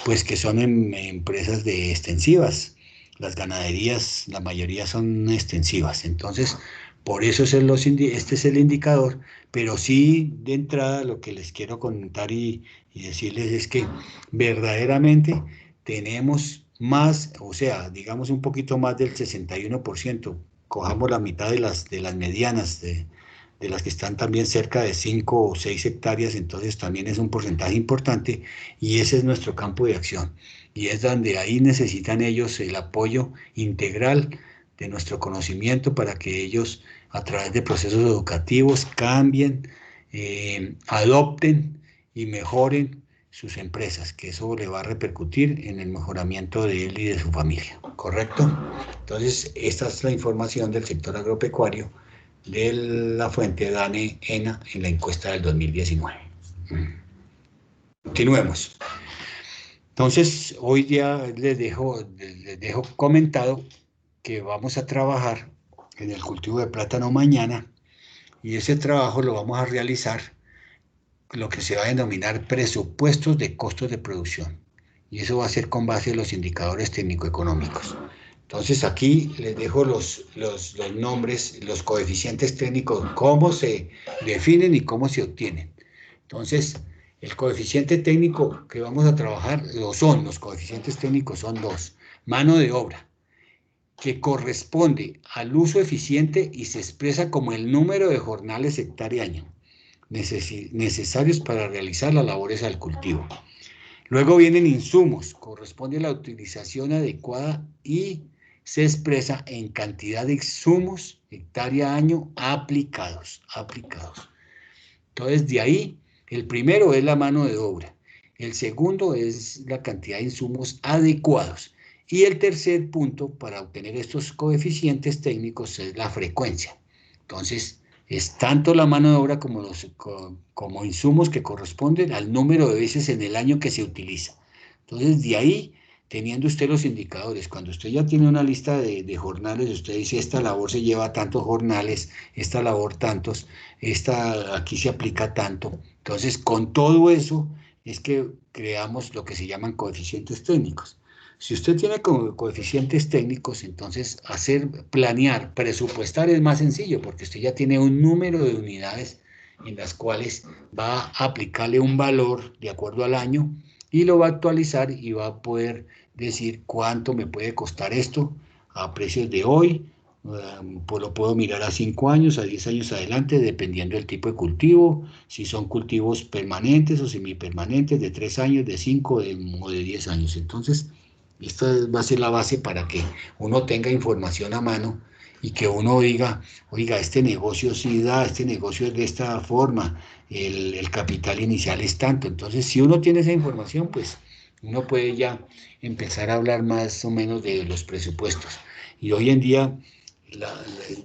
pues que son empresas de extensivas. Las ganaderías, la mayoría son extensivas, entonces por eso este es el indicador, pero sí de entrada lo que les quiero contar y decirles es que verdaderamente tenemos más, o sea, digamos un poquito más del 61%, cojamos la mitad de las medianas, de las que están también cerca de 5 o 6 hectáreas, entonces también es un porcentaje importante, y ese es nuestro campo de acción, y es donde ahí necesitan ellos el apoyo integral de nuestro conocimiento para que ellos, a través de procesos educativos, cambien, adopten y mejoren sus empresas, que eso le va a repercutir en el mejoramiento de él y de su familia, ¿correcto? Entonces, esta es la información del sector agropecuario de la fuente DANE ENA en la encuesta del 2019. Continuemos. Entonces, hoy ya les dejo comentado que vamos a trabajar en el cultivo de plátano mañana, y ese trabajo lo vamos a realizar lo que se va a denominar presupuestos de costos de producción, y eso va a ser con base en los indicadores técnico-económicos. Entonces aquí les dejo los nombres, los coeficientes técnicos, cómo se definen y cómo se obtienen. Entonces, el coeficiente técnico que vamos a trabajar, los coeficientes técnicos son dos: mano de obra, que corresponde al uso eficiente y se expresa como el número de jornales hectárea año necesarios para realizar las labores al cultivo. Luego vienen insumos, corresponde a la utilización adecuada y se expresa en cantidad de insumos hectárea año aplicados. Entonces, de ahí, el primero es la mano de obra, el segundo es la cantidad de insumos adecuados, y el tercer punto para obtener estos coeficientes técnicos es la frecuencia. Entonces, es tanto la mano de obra como insumos que corresponden al número de veces en el año que se utiliza. Entonces, de ahí, teniendo usted los indicadores, cuando usted ya tiene una lista de jornales, usted dice, esta labor se lleva tantos jornales, esta labor tantos, aquí se aplica tanto. Entonces, con todo eso es que creamos lo que se llaman coeficientes técnicos. Si usted tiene coeficientes técnicos, entonces planear, presupuestar es más sencillo, porque usted ya tiene un número de unidades en las cuales va a aplicarle un valor de acuerdo al año y lo va a actualizar y va a poder decir cuánto me puede costar esto a precios de hoy. Pues lo puedo mirar a 5 años, a 10 años adelante, dependiendo del tipo de cultivo, si son cultivos permanentes o semipermanentes, de 3 años, de 5 o de 10 años. Entonces, esta va a ser la base para que uno tenga información a mano y que uno diga, oiga, este negocio sí da, este negocio es de esta forma, el capital inicial es tanto. Entonces, si uno tiene esa información, pues uno puede ya empezar a hablar más o menos de los presupuestos. Y hoy en día,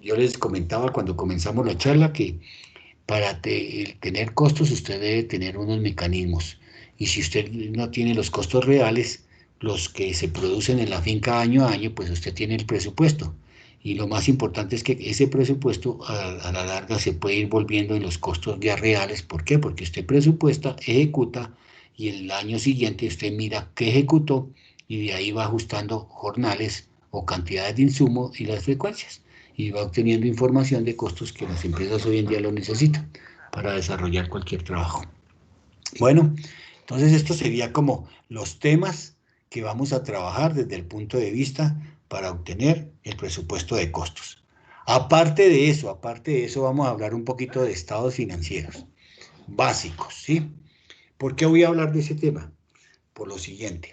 yo les comentaba cuando comenzamos la charla que para tener costos usted debe tener unos mecanismos. Y si usted no tiene los costos reales, los que se producen en la finca año a año, pues usted tiene el presupuesto. Y lo más importante es que ese presupuesto a la larga se puede ir volviendo en los costos ya reales. ¿Por qué? Porque usted presupuesta, ejecuta y el año siguiente usted mira qué ejecutó y de ahí va ajustando jornales o cantidades de insumo y las frecuencias. Y va obteniendo información de costos que las empresas hoy en día lo necesitan para desarrollar cualquier trabajo. Bueno, entonces esto sería como los temas que vamos a trabajar desde el punto de vista para obtener el presupuesto de costos. Aparte de eso, vamos a hablar un poquito de estados financieros básicos, ¿sí? ¿Por qué voy a hablar de ese tema? Por lo siguiente,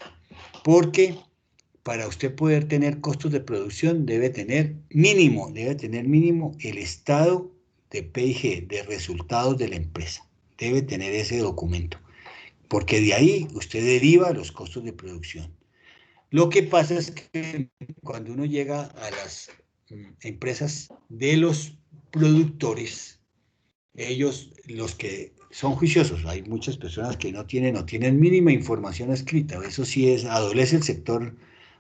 porque para usted poder tener costos de producción debe tener mínimo el estado de P&G, de resultados de la empresa. Debe tener ese documento, porque de ahí usted deriva los costos de producción. Lo que pasa es que cuando uno llega a las empresas de los productores, ellos, los que son juiciosos, hay muchas personas que no tienen mínima información escrita, eso sí adolece el sector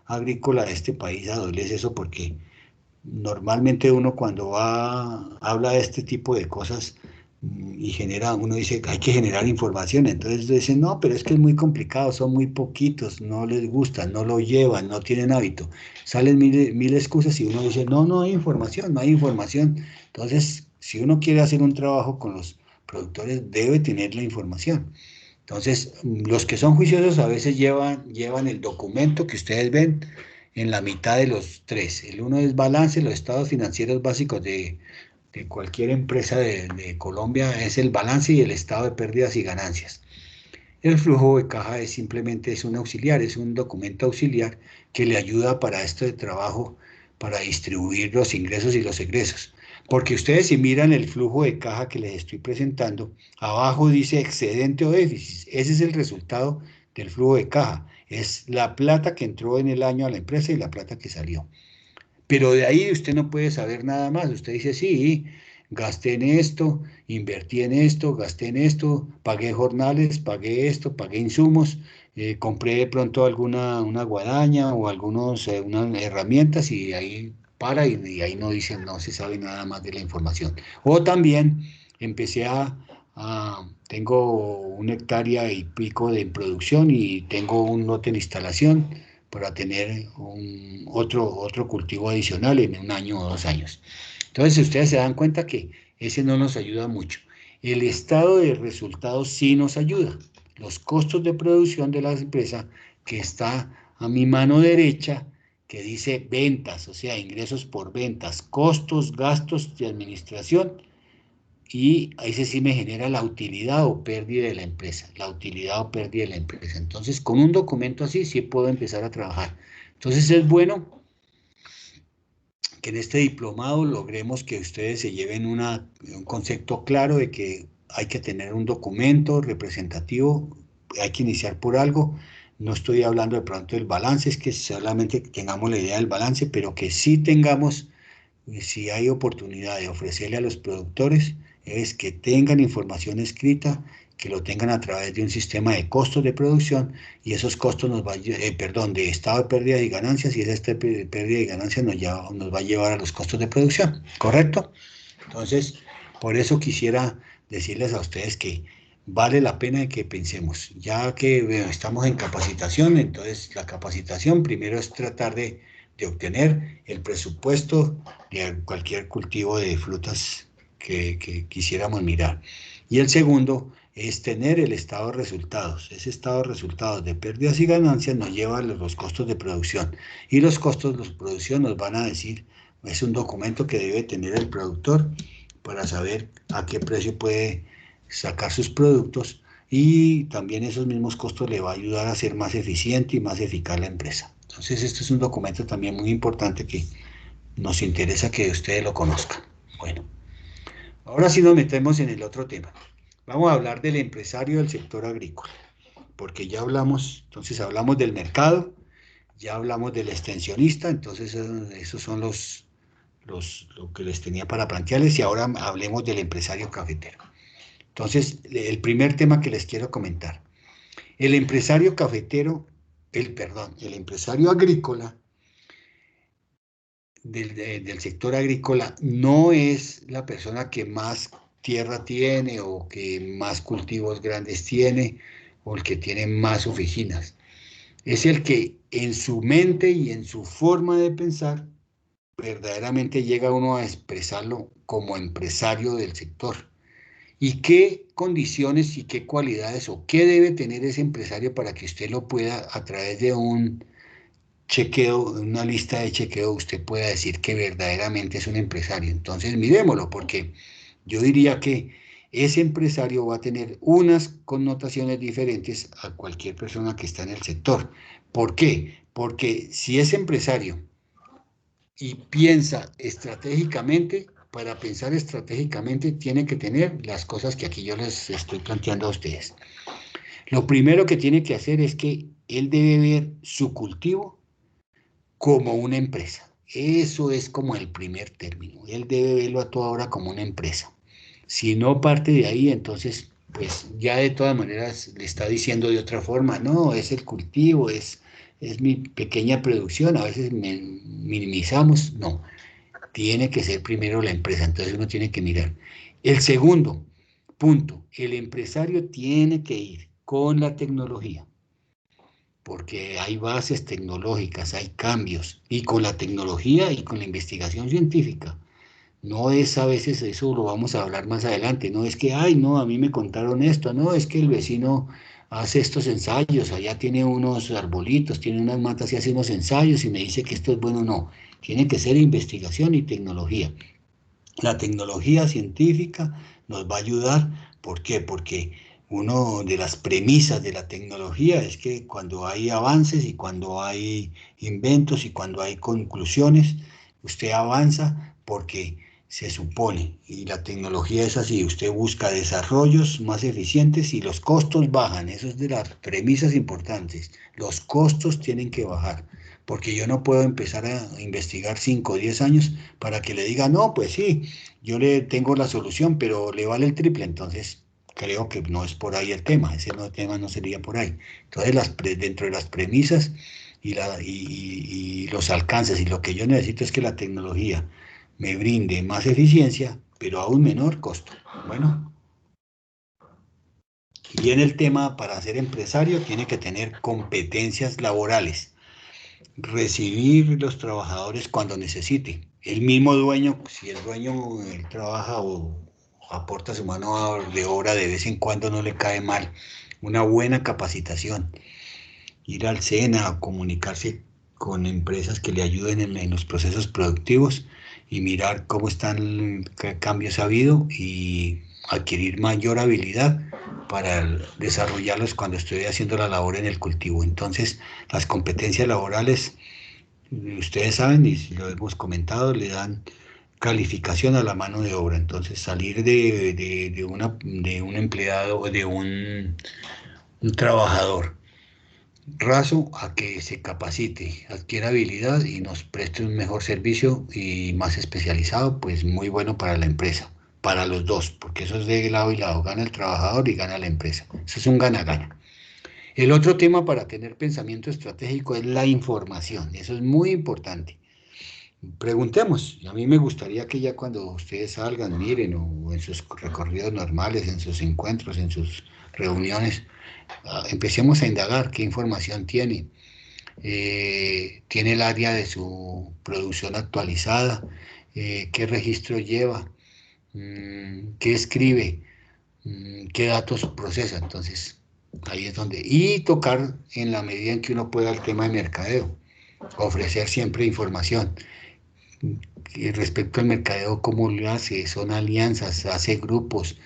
agrícola de este país, adolece eso porque normalmente uno cuando habla de este tipo de cosas uno dice que hay que generar información, entonces dicen, no, pero es que es muy complicado, son muy poquitos, no les gusta, no lo llevan, no tienen hábito, salen mil excusas y uno dice, no hay información, entonces si uno quiere hacer un trabajo con los productores debe tener la información. Entonces, los que son juiciosos a veces llevan el documento que ustedes ven en la mitad de los tres. El uno es balance, los estados financieros básicos de cualquier empresa de Colombia es el balance y el estado de pérdidas y ganancias. El flujo de caja simplemente es un auxiliar, es un documento auxiliar que le ayuda para esto de trabajo, para distribuir los ingresos y los egresos. Porque ustedes si miran el flujo de caja que les estoy presentando, abajo dice excedente o déficit. Ese es el resultado del flujo de caja. Es la plata que entró en el año a la empresa y la plata que salió. Pero de ahí usted no puede saber nada más. Usted dice, sí, gasté en esto, invertí en esto, gasté en esto, pagué jornales, pagué esto, pagué insumos, compré de pronto una guadaña o unas herramientas y ahí para y ahí no dice, no se sabe nada más de la información. O también empecé tengo 1,5 hectáreas de producción y tengo un lote en instalación para tener otro cultivo adicional en 1 año o 2 años. Entonces, ustedes se dan cuenta que ese no nos ayuda mucho. El estado de resultados sí nos ayuda. Los costos de producción de la empresa, que está a mi mano derecha, que dice ventas, o sea, ingresos por ventas, costos, gastos de administración, y ahí sí me genera la utilidad o pérdida de la empresa, Entonces, con un documento así sí puedo empezar a trabajar. Entonces, es bueno que en este diplomado logremos que ustedes se lleven un concepto claro de que hay que tener un documento representativo, hay que iniciar por algo. No estoy hablando de pronto del balance, es que solamente tengamos la idea del balance, pero que sí tengamos, si hay oportunidad de ofrecerle a los productores, es que tengan información escrita, que lo tengan a través de un sistema de costos de producción, y esos costos nos va perdón, de estado de pérdida y ganancias, y esa pérdida y ganancias nos va a llevar a los costos de producción, ¿correcto? Entonces, por eso quisiera decirles a ustedes que vale la pena que pensemos, ya que bueno, estamos en capacitación, entonces la capacitación primero es tratar de obtener el presupuesto de cualquier cultivo de frutas que quisiéramos mirar. Y el segundo es tener el estado de resultados. Ese estado de resultados de pérdidas y ganancias nos lleva a los costos de producción. Y los costos de producción nos van a decir, es un documento que debe tener el productor para saber a qué precio puede sacar sus productos, y también esos mismos costos le va a ayudar a ser más eficiente y más eficaz la empresa. Entonces, este es un documento también muy importante que nos interesa que ustedes lo conozcan. Bueno, ahora sí nos metemos en el otro tema. Vamos a hablar del empresario del sector agrícola, porque ya hablamos, entonces hablamos del mercado, ya hablamos del extensionista, entonces esos son lo que les tenía para plantearles, y ahora hablemos del empresario cafetero. Entonces, el primer tema que les quiero comentar, el empresario cafetero, el empresario agrícola del sector agrícola no es la persona que más tierra tiene o que más cultivos grandes tiene o el que tiene más oficinas. Es el que en su mente y en su forma de pensar verdaderamente llega uno a expresarlo como empresario del sector. ¿Y qué condiciones y qué cualidades o qué debe tener ese empresario para que usted lo pueda, a través de un chequeo, una lista de chequeo, usted pueda decir que verdaderamente es un empresario? Entonces, miremoslo, porque yo diría que ese empresario va a tener unas connotaciones diferentes a cualquier persona que está en el sector. ¿Por qué? Porque si es empresario y piensa estratégicamente, para pensar estratégicamente tiene que tener las cosas que aquí yo les estoy planteando a ustedes. Lo primero que tiene que hacer es que él debe ver su cultivo como una empresa. Eso es como el primer término. Él debe verlo a toda hora como una empresa. Si no parte de ahí, entonces, pues ya de todas maneras le está diciendo de otra forma, no, es el cultivo, es mi pequeña producción, a veces minimizamos, no, tiene que ser primero la empresa, entonces uno tiene que mirar. El segundo punto, el empresario tiene que ir con la tecnología, porque hay bases tecnológicas, hay cambios, y con la tecnología y con la investigación científica. No es a veces, eso lo vamos a hablar más adelante, no es que, ay, no, a mí me contaron esto, no, es que el vecino hace estos ensayos, allá tiene unos arbolitos, tiene unas matas y hace unos ensayos y me dice que esto es bueno, no. Tiene que ser investigación y tecnología. La tecnología científica nos va a ayudar, ¿por qué? Porque una de las premisas de la tecnología es que cuando hay avances y cuando hay inventos y cuando hay conclusiones, usted avanza porque se supone, y la tecnología es así, usted busca desarrollos más eficientes y los costos bajan. Eso es de las premisas importantes. Los costos tienen que bajar, porque yo no puedo empezar a investigar 5 o 10 años para que le diga, no, pues sí, yo le tengo la solución, pero le vale el triple. Entonces, creo que no es por ahí el tema, ese tema no sería por ahí. Entonces, dentro de las premisas y los alcances, y lo que yo necesito es que la tecnología me brinde más eficiencia, pero a un menor costo. Bueno, y en el tema, para ser empresario, tiene que tener competencias laborales, recibir los trabajadores cuando necesite. El mismo dueño, si el dueño él trabaja o aporta su mano de obra de vez en cuando, no le cae mal una buena capacitación, ir al SENA, comunicarse con empresas que le ayuden en los procesos productivos y mirar cómo están, qué cambios ha habido, y adquirir mayor habilidad para desarrollarlos cuando estoy haciendo la labor en el cultivo. Entonces, las competencias laborales ustedes saben, y si lo hemos comentado, le dan calificación a la mano de obra. Entonces, salir de un empleado o de un trabajador raso a que se capacite, adquiera habilidad y nos preste un mejor servicio y más especializado, pues muy bueno para la empresa, para los dos, porque eso es de lado y lado, gana el trabajador y gana la empresa. Eso es un gana-gana. El otro tema para tener pensamiento estratégico es la información, eso es muy importante. Preguntemos, a mí me gustaría que ya cuando ustedes salgan, miren, o en sus recorridos normales, en sus encuentros, en sus reuniones, empecemos a indagar qué información tiene el área de su producción actualizada, qué registro lleva, qué escribe, qué datos procesa. Entonces, ahí es donde... Y tocar en la medida en que uno pueda el tema de mercadeo, ofrecer siempre información. Y respecto al mercadeo, ¿cómo lo hace? Son alianzas, hace grupos,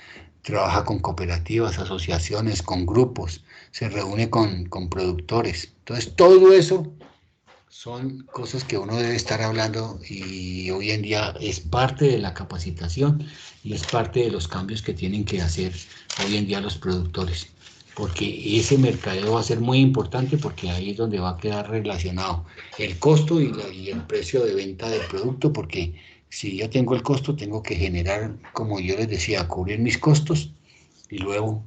trabaja con cooperativas, asociaciones, con grupos, se reúne con productores. Entonces, todo eso son cosas que uno debe estar hablando y hoy en día es parte de la capacitación y es parte de los cambios que tienen que hacer hoy en día los productores, porque ese mercadeo va a ser muy importante porque ahí es donde va a quedar relacionado el costo y el precio de venta del producto, porque si yo tengo el costo, tengo que generar, como yo les decía, cubrir mis costos y luego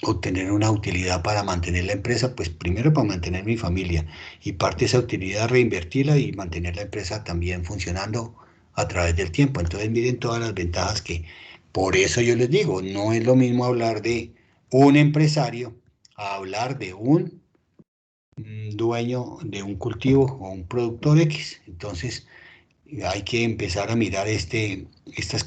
obtener una utilidad para mantener la empresa, pues primero para mantener mi familia y parte de esa utilidad reinvertirla y mantener la empresa también funcionando a través del tiempo. Entonces miren todas las ventajas que, por eso yo les digo, no es lo mismo hablar de un empresario a hablar de un dueño de un cultivo o un productor X. Entonces hay que empezar a mirar estas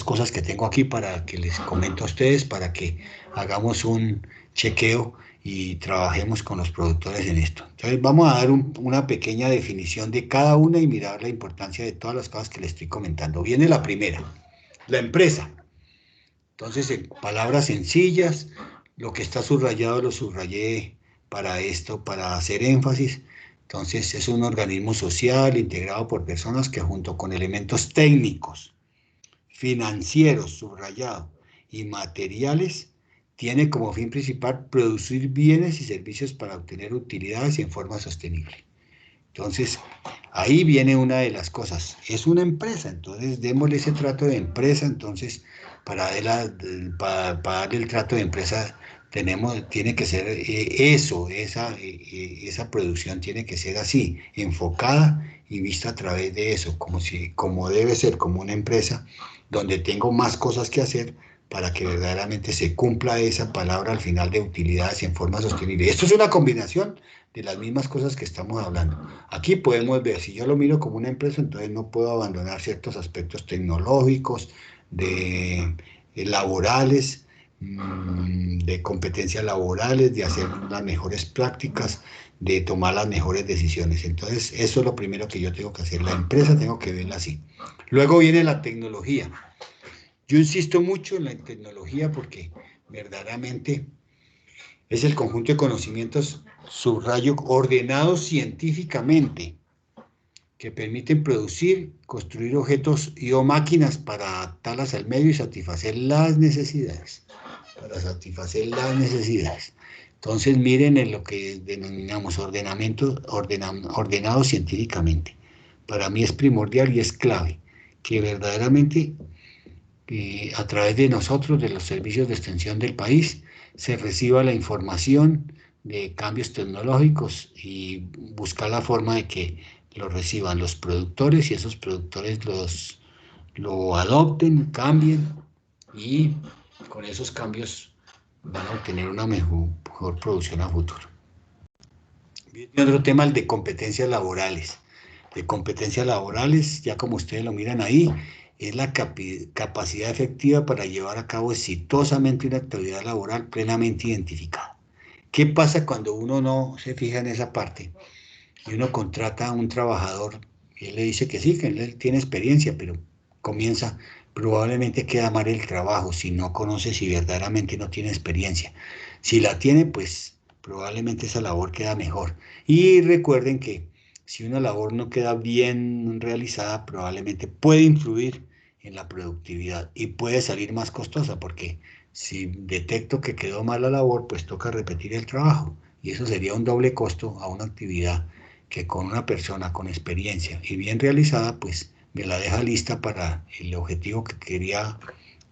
cosas que tengo aquí para que les comento a ustedes, para que hagamos un chequeo y trabajemos con los productores en esto. Entonces vamos a dar una pequeña definición de cada una y mirar la importancia de todas las cosas que les estoy comentando. Viene la primera, la empresa. Entonces, en palabras sencillas, lo que está subrayado lo subrayé para esto, para hacer énfasis. Entonces, es un organismo social integrado por personas que junto con elementos técnicos, financieros, subrayado, y materiales, tiene como fin principal producir bienes y servicios para obtener utilidades en forma sostenible. Entonces, ahí viene una de las cosas. Es una empresa, entonces démosle ese trato de empresa. Entonces, para darle el trato de empresa, tiene que ser esa producción tiene que ser así, enfocada y vista a través de eso, como debe ser, como una empresa, donde tengo más cosas que hacer para que verdaderamente se cumpla esa palabra al final de utilidades en forma sostenible. Esto es una combinación de las mismas cosas que estamos hablando. Aquí podemos ver, si yo lo miro como una empresa, entonces no puedo abandonar ciertos aspectos tecnológicos, laborales, de competencias laborales, de hacer las mejores prácticas, de tomar las mejores decisiones. Entonces, eso es lo primero que yo tengo que hacer. La empresa tengo que verla así. Luego viene la tecnología. Yo insisto mucho en la tecnología porque verdaderamente es el conjunto de conocimientos, subrayo, ordenados científicamente, que permiten producir, construir objetos y o máquinas para adaptarlas al medio y satisfacer las necesidades. Para satisfacer las necesidades. Entonces miren en lo que denominamos ordenado científicamente. Para mí es primordial y es clave que verdaderamente a través de nosotros, de los servicios de extensión del país, se reciba la información de cambios tecnológicos y buscar la forma de que lo reciban los productores y esos productores lo adopten, cambien y con esos cambios van a obtener una mejor producción a futuro. Y otro tema, el de competencias laborales. De competencias laborales, ya como ustedes lo miran ahí, es la capacidad efectiva para llevar a cabo exitosamente una actividad laboral plenamente identificada. ¿Qué pasa cuando uno no se fija en esa parte y uno contrata a un trabajador y él le dice que sí, que él tiene experiencia, pero comienza, probablemente queda mal el trabajo si no conoce, si verdaderamente no tiene experiencia? Si la tiene, pues probablemente esa labor queda mejor. Y recuerden que si una labor no queda bien realizada, probablemente puede influir en la productividad y puede salir más costosa, porque si detecto que quedó mal la labor, pues toca repetir el trabajo, y eso sería un doble costo a una actividad que con una persona con experiencia y bien realizada, pues me la deja lista para el objetivo que quería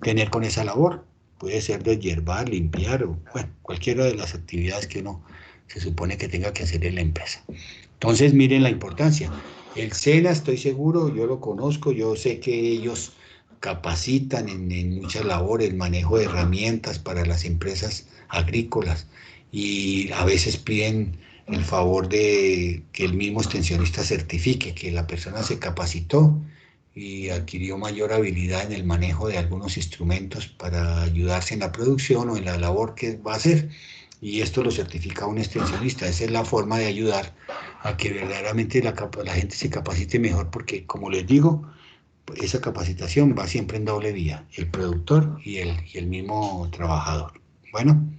tener con esa labor. Puede ser deshiervar, limpiar o bueno, cualquiera de las actividades que uno se supone que tenga que hacer en la empresa. Entonces, miren la importancia. El SENA, estoy seguro, yo lo conozco, yo sé que ellos capacitan en muchas labores, manejo de herramientas para las empresas agrícolas y a veces piden el favor de que el mismo extensionista certifique que la persona se capacitó y adquirió mayor habilidad en el manejo de algunos instrumentos para ayudarse en la producción o en la labor que va a hacer. Y esto lo certifica un extensionista. Esa es la forma de ayudar a que verdaderamente la gente se capacite mejor, porque como les digo, esa capacitación va siempre en doble vía, el productor y el mismo trabajador. Bueno,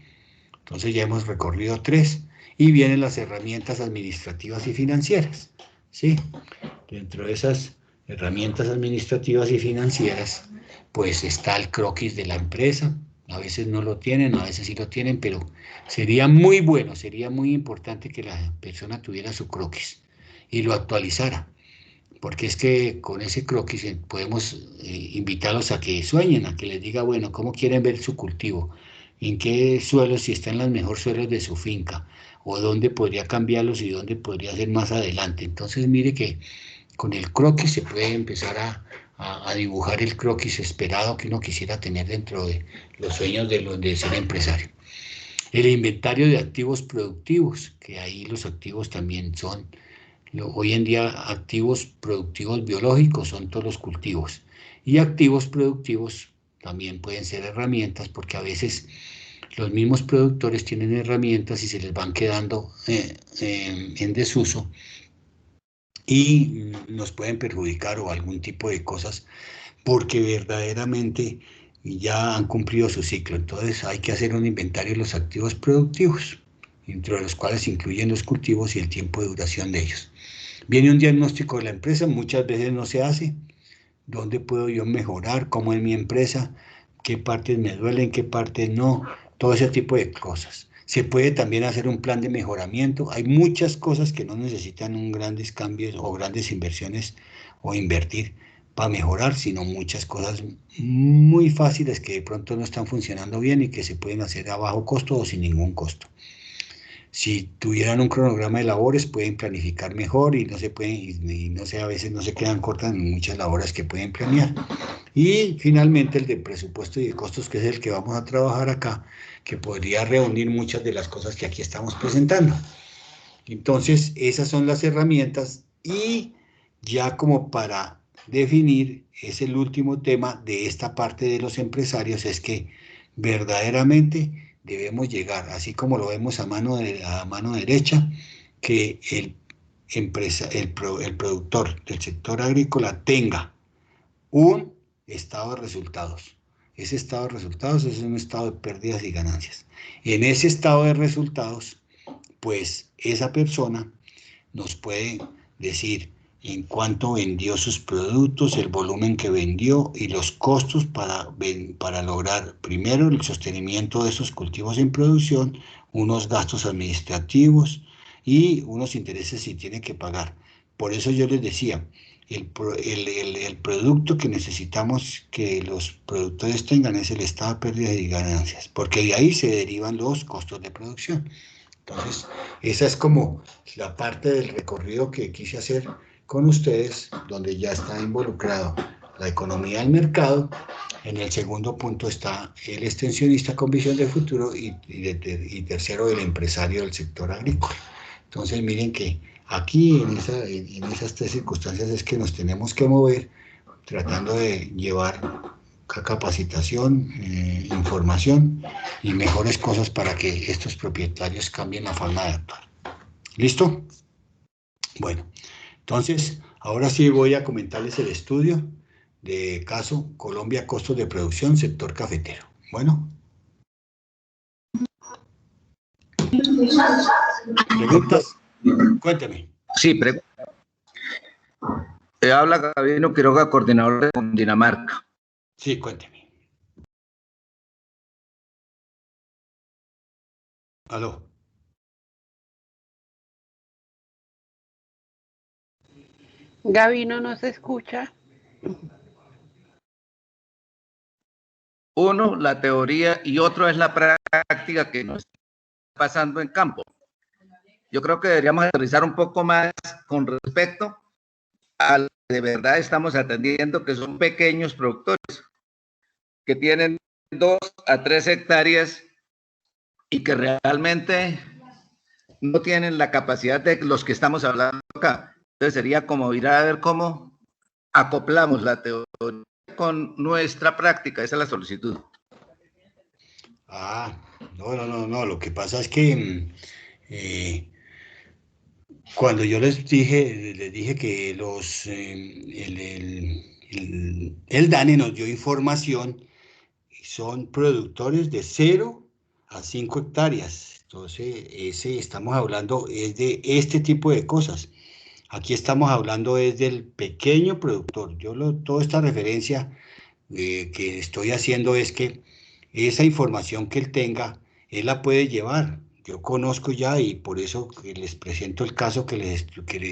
entonces ya hemos recorrido 3 y vienen las herramientas administrativas y financieras. ¿Sí? Dentro de esas herramientas administrativas y financieras, pues está el croquis de la empresa. A veces no lo tienen, a veces sí lo tienen, pero sería muy bueno, sería muy importante que la persona tuviera su croquis y lo actualizara, porque es que con ese croquis podemos invitarlos a que sueñen, a que les diga, bueno, cómo quieren ver su cultivo, en qué suelos, si están los mejores suelos de su finca, o dónde podría cambiarlos y dónde podría ser más adelante. Entonces, mire que con el croquis se puede empezar a dibujar el croquis esperado que uno quisiera tener dentro de los sueños de ser empresario. El inventario de activos productivos, que ahí los activos también son, hoy en día activos productivos biológicos son todos los cultivos, y activos productivos también pueden ser herramientas, porque a veces los mismos productores tienen herramientas y se les van quedando en desuso y nos pueden perjudicar o algún tipo de cosas porque verdaderamente ya han cumplido su ciclo. Entonces hay que hacer un inventario de los activos productivos, entre los cuales incluyen los cultivos y el tiempo de duración de ellos. Viene un diagnóstico de la empresa, muchas veces no se hace. ¿Dónde puedo yo mejorar? ¿Cómo es mi empresa? ¿Qué partes me duelen? ¿Qué partes no? Todo ese tipo de cosas. Se puede también hacer un plan de mejoramiento. Hay muchas cosas que no necesitan un grandes cambios o grandes inversiones o invertir para mejorar, sino muchas cosas muy fáciles que de pronto no están funcionando bien y que se pueden hacer a bajo costo o sin ningún costo. Si tuvieran un cronograma de labores, pueden planificar mejor y no se pueden, y no sé, a veces no se quedan cortas en muchas labores que pueden planear. Y finalmente el de presupuesto y de costos, que es el que vamos a trabajar acá, que podría reunir muchas de las cosas que aquí estamos presentando. Entonces, esas son las herramientas y ya como para definir, es el último tema de esta parte de los empresarios, es que verdaderamente debemos llegar, así como lo vemos a mano derecha, que el productor del sector agrícola tenga un estado de resultados. Ese estado de resultados es un estado de pérdidas y ganancias. En ese estado de resultados, pues esa persona nos puede decir en cuánto vendió sus productos, el volumen que vendió y los costos para lograr primero el sostenimiento de esos cultivos en producción, unos gastos administrativos y unos intereses si tiene que pagar. Por eso yo les decía, el producto que necesitamos que los productores tengan es el estado de pérdidas y ganancias, porque de ahí se derivan los costos de producción. Entonces, esa es como la parte del recorrido que quise hacer con ustedes, donde ya está involucrado la economía del mercado. En el segundo punto está el extensionista con visión de futuro y tercero, el empresario del sector agrícola. Entonces, miren que aquí en esas 3 circunstancias es que nos tenemos que mover tratando de llevar capacitación, información y mejores cosas para que estos propietarios cambien la forma de actuar. ¿Listo? Bueno, entonces, ahora sí voy a comentarles el estudio de caso Colombia, costos de producción, sector cafetero. Bueno. ¿Preguntas? Cuéntame. Sí, Habla Gabino Quiroga, coordinador de Cundinamarca. Sí, cuénteme. Aló. Gabino no se escucha. Uno, la teoría, y otro es la práctica que nos está pasando en campo. Yo creo que deberíamos aterrizar un poco más con respecto a lo que de verdad estamos atendiendo, que son pequeños productores que tienen 2 a 3 hectáreas y que realmente no tienen la capacidad de los que estamos hablando acá. Entonces sería como ir a ver cómo acoplamos la teoría con nuestra práctica. Esa es la solicitud. No. Lo que pasa es que cuando yo les dije que el DANE nos dio información, son productores de 0 a 5 hectáreas. Entonces, estamos hablando es de este tipo de cosas. Aquí estamos hablando es del pequeño productor. Toda esta referencia que estoy haciendo es que esa información que él tenga, él la puede llevar. Yo conozco ya y por eso que les presento el caso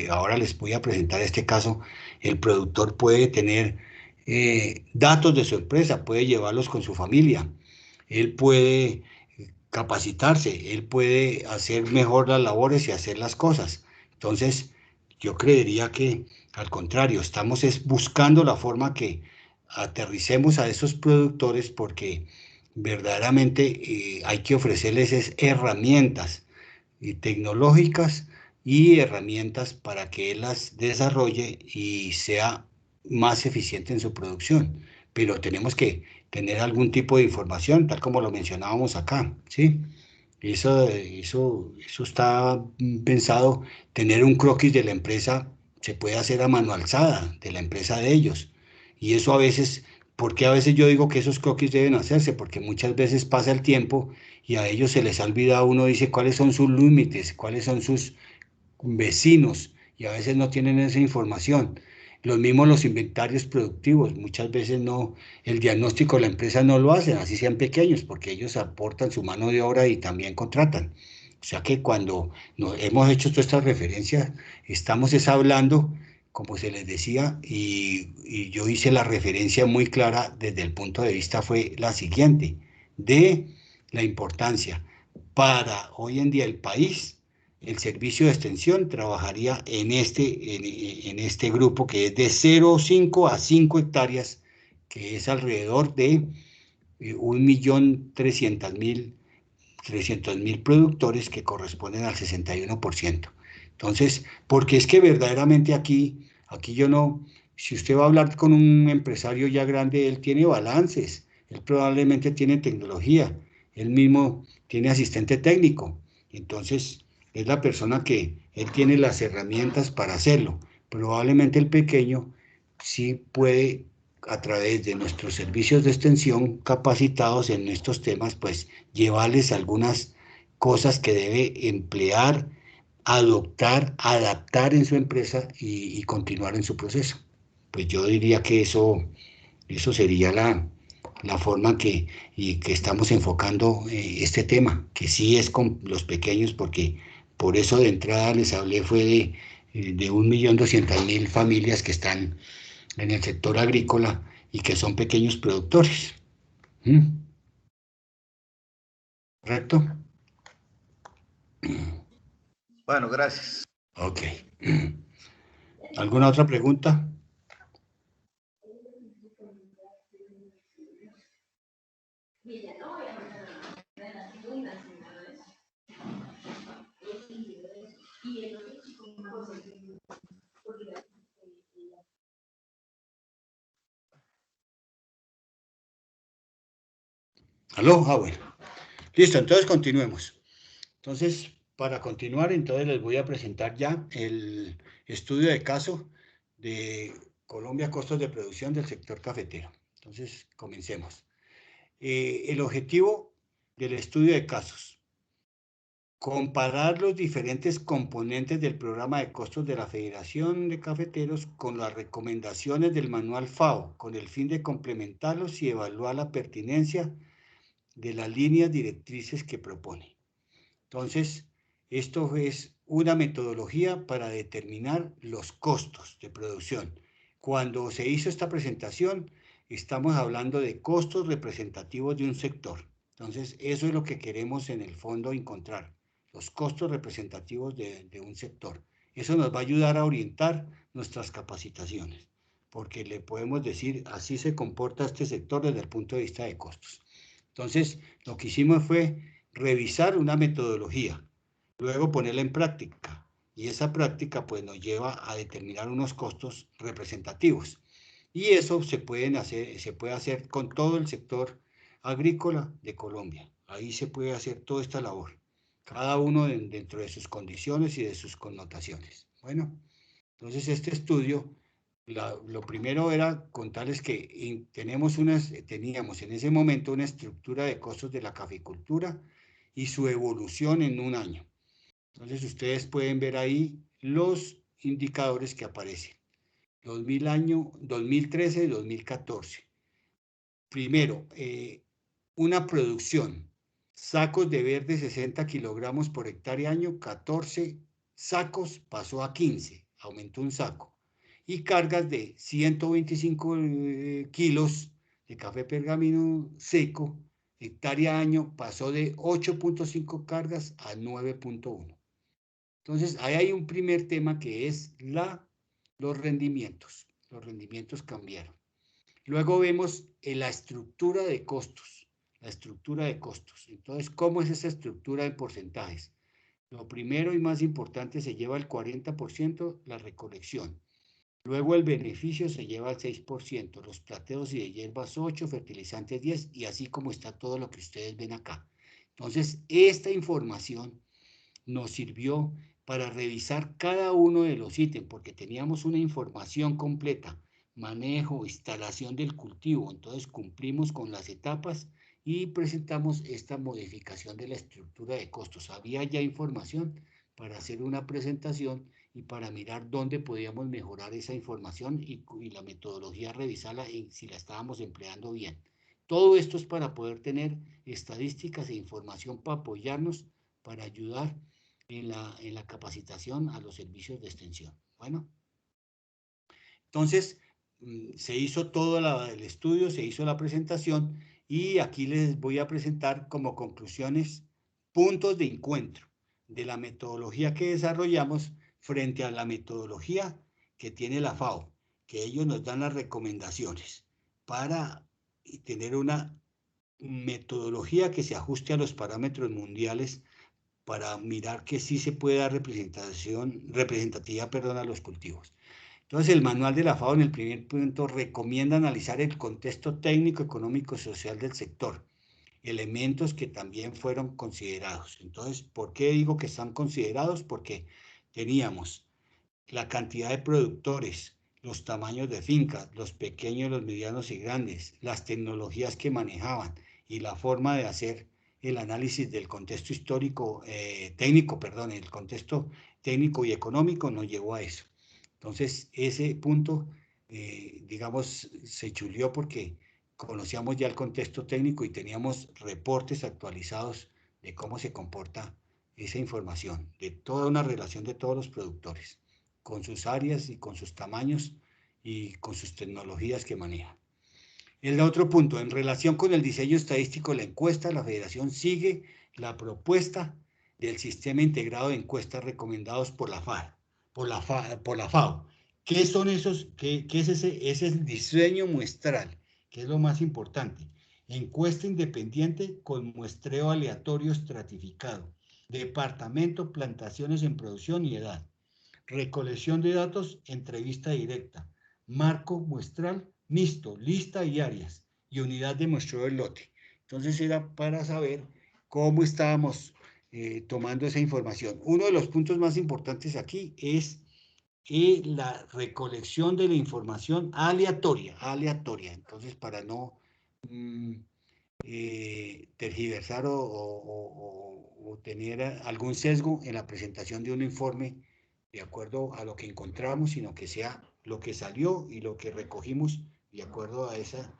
ahora les voy a presentar este caso. El productor puede tener datos de su empresa, puede llevarlos con su familia, él puede capacitarse, él puede hacer mejor las labores y hacer las cosas. Entonces, yo creería que al contrario, estamos es buscando la forma que aterricemos a esos productores porque verdaderamente hay que ofrecerles herramientas tecnológicas y herramientas para que él las desarrolle y sea más eficiente en su producción. Pero tenemos que tener algún tipo de información, tal como lo mencionábamos acá, ¿sí? Eso está pensado, tener un croquis de la empresa se puede hacer a mano alzada, de la empresa de ellos. Y eso a veces, ¿por qué a veces yo digo que esos croquis deben hacerse? Porque muchas veces pasa el tiempo y a ellos se les ha olvidado, uno dice cuáles son sus límites, cuáles son sus vecinos, y a veces no tienen esa información. Los mismos los inventarios productivos, muchas veces no, el diagnóstico de la empresa no lo hacen, así sean pequeños, porque ellos aportan su mano de obra y también contratan. O sea que cuando hemos hecho todas estas referencias, estamos hablando, como se les decía, y yo hice la referencia muy clara desde el punto de vista fue la siguiente, de la importancia para hoy en día el país. El servicio de extensión trabajaría en este grupo que es de 0,5 a 5 hectáreas, que es alrededor de 1.300.000 productores que corresponden al 61%. Entonces, porque es que verdaderamente aquí yo no, si usted va a hablar con un empresario ya grande, él tiene balances, él probablemente tiene tecnología, él mismo tiene asistente técnico. Entonces, es la persona que él tiene las herramientas para hacerlo. Probablemente el pequeño sí puede a través de nuestros servicios de extensión capacitados en estos temas, pues llevarles algunas cosas que debe emplear, adoptar, adaptar en su empresa y continuar en su proceso. Pues yo diría que eso sería la forma que estamos enfocando este tema, que sí es con los pequeños, porque por eso de entrada les hablé fue de 1.200.000 familias que están en el sector agrícola y que son pequeños productores. ¿Mm? ¿Correcto? Bueno, gracias. Ok. ¿Alguna otra pregunta? ¿Aló? Bueno. Listo, entonces continuemos. Entonces, para continuar, entonces les voy a presentar ya el estudio de caso de Colombia, costos de producción del sector cafetero. Entonces, comencemos. El objetivo del estudio de casos. comparar los diferentes componentes del programa de costos de la Federación de Cafeteros con las recomendaciones del manual FAO, con el fin de complementarlos y evaluar la pertinencia de las líneas directrices que propone. Entonces, esto es una metodología para determinar los costos de producción. Cuando se hizo esta presentación, estamos hablando de costos representativos de un sector. Entonces, eso es lo que queremos en el fondo encontrar, los costos representativos de un sector. Eso nos va a ayudar a orientar nuestras capacitaciones, porque le podemos decir, así se comporta este sector desde el punto de vista de costos. Entonces, lo que hicimos fue revisar una metodología, luego ponerla en práctica, y esa práctica pues nos lleva a determinar unos costos representativos. Y eso se puede hacer con todo el sector agrícola de Colombia. Ahí se puede hacer toda esta labor, cada uno dentro de sus condiciones y de sus connotaciones. Bueno, entonces este estudio, lo primero era contarles que teníamos en ese momento una estructura de costos de la caficultura y su evolución en un año. Entonces ustedes pueden ver ahí los indicadores que aparecen. 2013 y 2014. Primero, una producción, sacos de verde 60 kilogramos por hectárea año, 14 sacos pasó a 15, aumentó un saco. Y cargas de 125 kilos de café pergamino seco, hectárea año, pasó de 8.5 cargas a 9.1. Entonces, ahí hay un primer tema que es los rendimientos. Los rendimientos cambiaron. Luego vemos la estructura de costos. La estructura de costos. Entonces, ¿cómo es esa estructura en porcentajes? Lo primero y más importante, se lleva el 40% la recolección. Luego el beneficio se lleva al 6%, los plateos y de hierbas 8%, fertilizantes 10%, y así como está todo lo que ustedes ven acá. Entonces, esta información nos sirvió para revisar cada uno de los ítems, porque teníamos una información completa, manejo, instalación del cultivo, entonces cumplimos con las etapas y presentamos esta modificación de la estructura de costos. Había ya información para hacer una presentación y para mirar dónde podíamos mejorar esa información y la metodología, revisarla y si la estábamos empleando bien. Todo esto es para poder tener estadísticas e información para apoyarnos, para ayudar en la capacitación a los servicios de extensión. Bueno, entonces se hizo todo el estudio, se hizo la presentación y aquí les voy a presentar como conclusiones puntos de encuentro de la metodología que desarrollamos frente a la metodología que tiene la FAO, que ellos nos dan las recomendaciones para tener una metodología que se ajuste a los parámetros mundiales para mirar que sí se puede dar representativa, a los cultivos. Entonces, el manual de la FAO en el primer punto recomienda analizar el contexto técnico, económico y social del sector, elementos que también fueron considerados. Entonces, ¿por qué digo que están considerados? Porque teníamos la cantidad de productores, los tamaños de fincas, los pequeños, los medianos y grandes, las tecnologías que manejaban y la forma de hacer el análisis del contexto histórico, el contexto técnico y económico nos llevó a eso. Entonces, ese punto, digamos, se chuleó porque conocíamos ya el contexto técnico y teníamos reportes actualizados de cómo se comporta esa información, de toda una relación de todos los productores, con sus áreas y con sus tamaños y con sus tecnologías que manejan. El otro punto, en relación con el diseño estadístico de la encuesta, la Federación sigue la propuesta del sistema integrado de encuestas recomendados por la FAO. ¿Qué son esos? ¿Qué es ese? Ese es el diseño muestral, que es lo más importante. Encuesta independiente con muestreo aleatorio estratificado. Departamento, plantaciones en producción y edad. Recolección de datos, entrevista directa. Marco muestral mixto, lista y áreas. Y unidad de muestreo del lote. Entonces era para saber cómo estábamos tomando esa información. Uno de los puntos más importantes aquí es la recolección de la información aleatoria. Entonces, para no tergiversar o tener algún sesgo en la presentación de un informe de acuerdo a lo que encontramos, sino que sea lo que salió y lo que recogimos de acuerdo a esa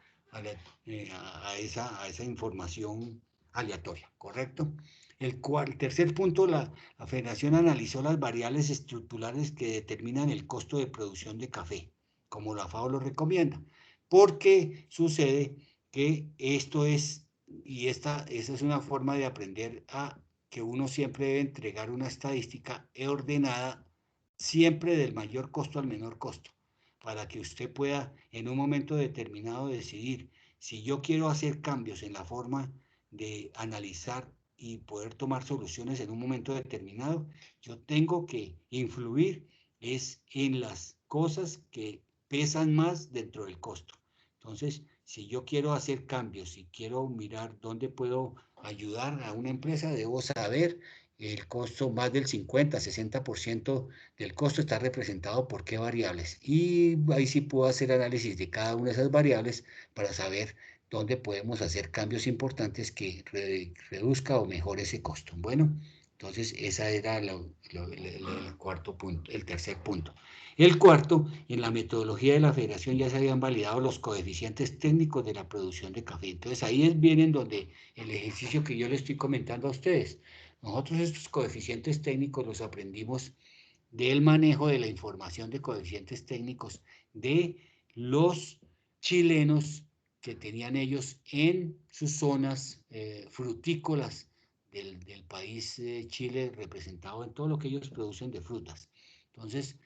información aleatoria, ¿correcto? El tercer punto, la Federación analizó las variables estructurales que determinan el costo de producción de café, como la FAO lo recomienda, porque sucede que esto es, y esa es una forma de aprender a que uno siempre debe entregar una estadística ordenada, siempre del mayor costo al menor costo, para que usted pueda en un momento determinado decidir si yo quiero hacer cambios en la forma de analizar y poder tomar soluciones en un momento determinado, yo tengo que influir es en las cosas que pesan más dentro del costo. Entonces, si yo quiero hacer cambios, si quiero mirar dónde puedo ayudar a una empresa, debo saber el costo, más del 50, 60% del costo está representado por qué variables. Y ahí sí puedo hacer análisis de cada una de esas variables para saber dónde podemos hacer cambios importantes que reduzca o mejore ese costo. Bueno, entonces esa era el cuarto punto, el tercer punto. El cuarto, en la metodología de la federación ya se habían validado los coeficientes técnicos de la producción de café. Entonces ahí vienen donde el ejercicio que yo les estoy comentando a ustedes. Nosotros estos coeficientes técnicos los aprendimos del manejo de la información de coeficientes técnicos de los chilenos que tenían ellos en sus zonas frutícolas del país Chile, representado en todo lo que ellos producen de frutas. Entonces,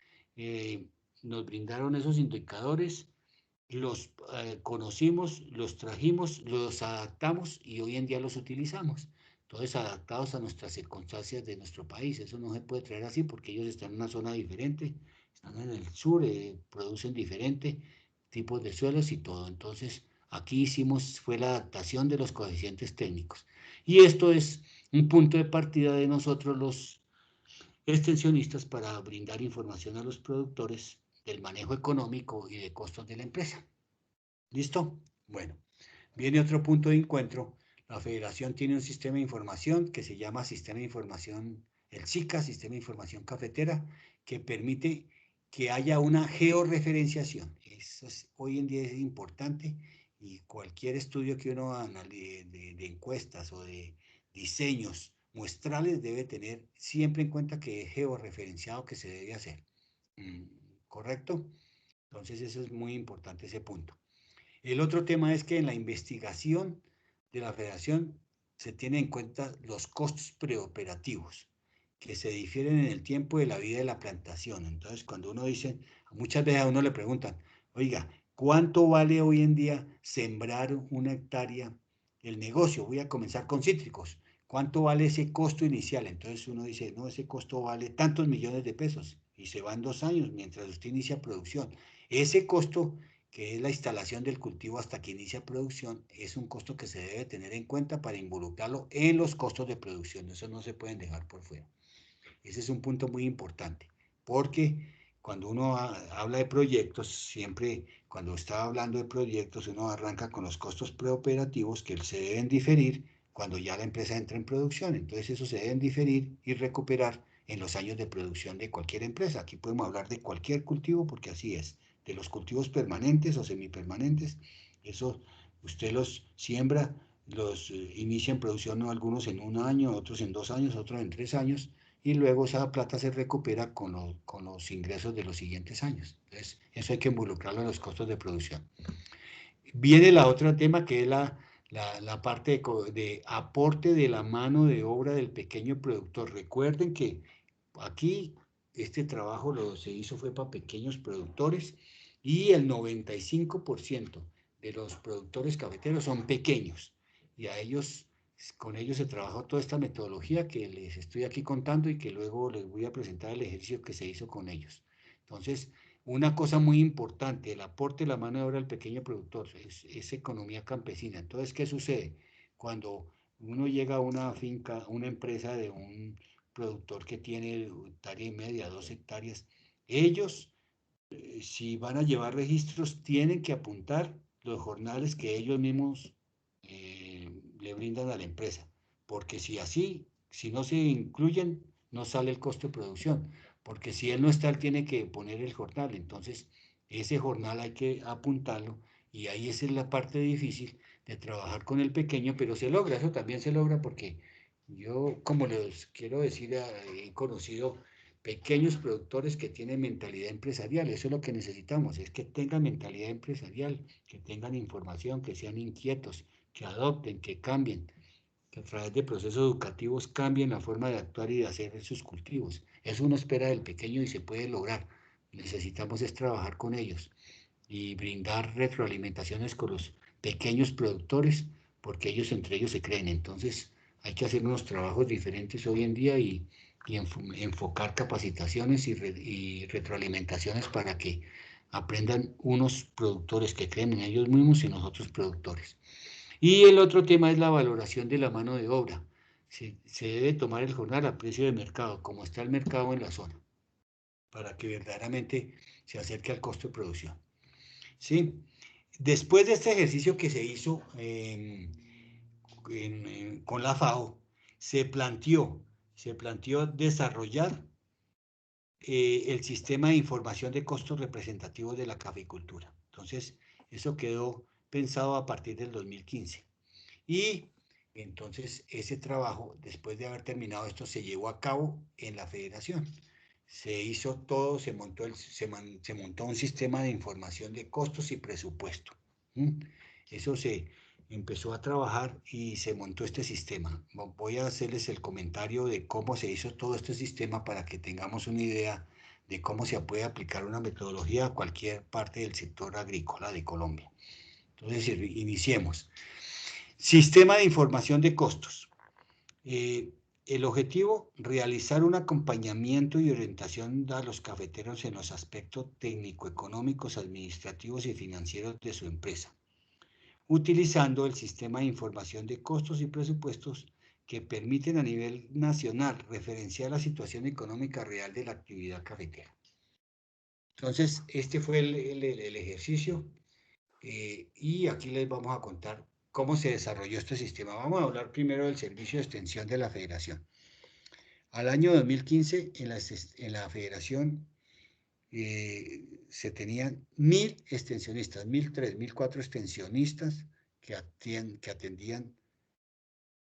nos brindaron esos indicadores, los conocimos, los trajimos, los adaptamos y hoy en día los utilizamos. Entonces, adaptados a nuestras circunstancias de nuestro país. Eso no se puede traer así porque ellos están en una zona diferente, están en el sur, producen diferentes tipos de suelos y todo. Entonces, aquí fue la adaptación de los coeficientes técnicos. Y esto es un punto de partida de nosotros los extensionistas para brindar información a los productores del manejo económico y de costos de la empresa. ¿Listo? Bueno, viene otro punto de encuentro. La federación tiene un sistema de información que se llama Sistema de Información, el SICA, Sistema de Información Cafetera, que permite que haya una georreferenciación. Eso hoy en día es importante y cualquier estudio que uno haga de encuestas o de diseños muestrales debe tener siempre en cuenta que es georreferenciado que se debe hacer. ¿Correcto? Entonces eso es muy importante ese punto. El otro tema es que en la investigación de la federación se tienen en cuenta los costos preoperativos, que se difieren en el tiempo de la vida de la plantación. Entonces, cuando uno dice, muchas veces a uno le preguntan, oiga, ¿cuánto vale hoy en día sembrar una hectárea? El negocio, voy a comenzar con cítricos. ¿Cuánto vale ese costo inicial? Entonces uno dice, no, ese costo vale tantos millones de pesos y se van 2 años mientras usted inicia producción. Ese costo, que es la instalación del cultivo hasta que inicia producción, es un costo que se debe tener en cuenta para involucrarlo en los costos de producción. Eso no se pueden dejar por fuera. Ese es un punto muy importante, porque cuando uno habla de proyectos, siempre cuando está hablando de proyectos, uno arranca con los costos preoperativos que se deben diferir cuando ya la empresa entra en producción. Entonces, eso se deben diferir y recuperar en los años de producción de cualquier empresa. Aquí podemos hablar de cualquier cultivo, porque así es, de los cultivos permanentes o semipermanentes. Eso usted los siembra, los inicia en producción, algunos en 1 año, otros en 2 años, otros en 3 años, y luego esa plata se recupera con los ingresos de los siguientes años. Entonces, eso hay que involucrarlo en los costos de producción. Viene la otra tema que es la parte de aporte de la mano de obra del pequeño productor. Recuerden que aquí este trabajo se hizo fue para pequeños productores y el 95% de los productores cafeteros son pequeños y con ellos se trabajó toda esta metodología que les estoy aquí contando y que luego les voy a presentar el ejercicio que se hizo con ellos. Entonces, una cosa muy importante, el aporte de la mano de obra del pequeño productor, es economía campesina. Entonces, ¿qué sucede? Cuando uno llega a una finca, una empresa de un productor que tiene 1,5 hectáreas, 2 hectáreas, ellos, si van a llevar registros, tienen que apuntar los jornales que ellos mismos le brindan a la empresa, porque si no se incluyen, no sale el costo de producción, porque si él no está, él tiene que poner el jornal, entonces ese jornal hay que apuntarlo, y ahí esa es la parte difícil de trabajar con el pequeño, pero se logra, eso también se logra porque yo, como les quiero decir, he conocido pequeños productores que tienen mentalidad empresarial, eso es lo que necesitamos, es que tengan mentalidad empresarial, que tengan información, que sean inquietos, que adopten, que cambien, que a través de procesos educativos cambien la forma de actuar y de hacer sus cultivos. Eso uno espera del pequeño y se puede lograr. Necesitamos es trabajar con ellos y brindar retroalimentaciones con los pequeños productores, porque ellos entre ellos se creen. Entonces hay que hacer unos trabajos diferentes hoy en día y enfocar capacitaciones y retroalimentaciones para que aprendan unos productores que creen en ellos mismos y nosotros productores. Y el otro tema es la valoración de la mano de obra. Se debe tomar el jornal a precio de mercado, como está el mercado en la zona, para que verdaderamente se acerque al costo de producción. ¿Sí? Después de este ejercicio que se hizo con la FAO, se planteó desarrollar el sistema de información de costos representativos de la caficultura. Entonces, eso quedó pensado a partir del 2015. Y entonces ese trabajo, después de haber terminado esto, se llevó a cabo en la federación. Se hizo todo, se montó un sistema de información de costos y presupuesto. Eso se empezó a trabajar y se montó este sistema. Voy a hacerles el comentario de cómo se hizo todo este sistema para que tengamos una idea de cómo se puede aplicar una metodología a cualquier parte del sector agrícola de Colombia. Entonces, iniciemos. Sistema de información de costos. El objetivo, realizar un acompañamiento y orientación a los cafeteros en los aspectos técnico-económicos, administrativos y financieros de su empresa, utilizando el sistema de información de costos y presupuestos que permiten a nivel nacional referenciar la situación económica real de la actividad cafetera. Entonces, este fue el ejercicio y aquí les vamos a contar cómo se desarrolló este sistema. Vamos a hablar primero del servicio de extensión de la federación. Al año 2015, en la federación se tenían 1000 extensionistas, 1003, 1004 extensionistas que atendían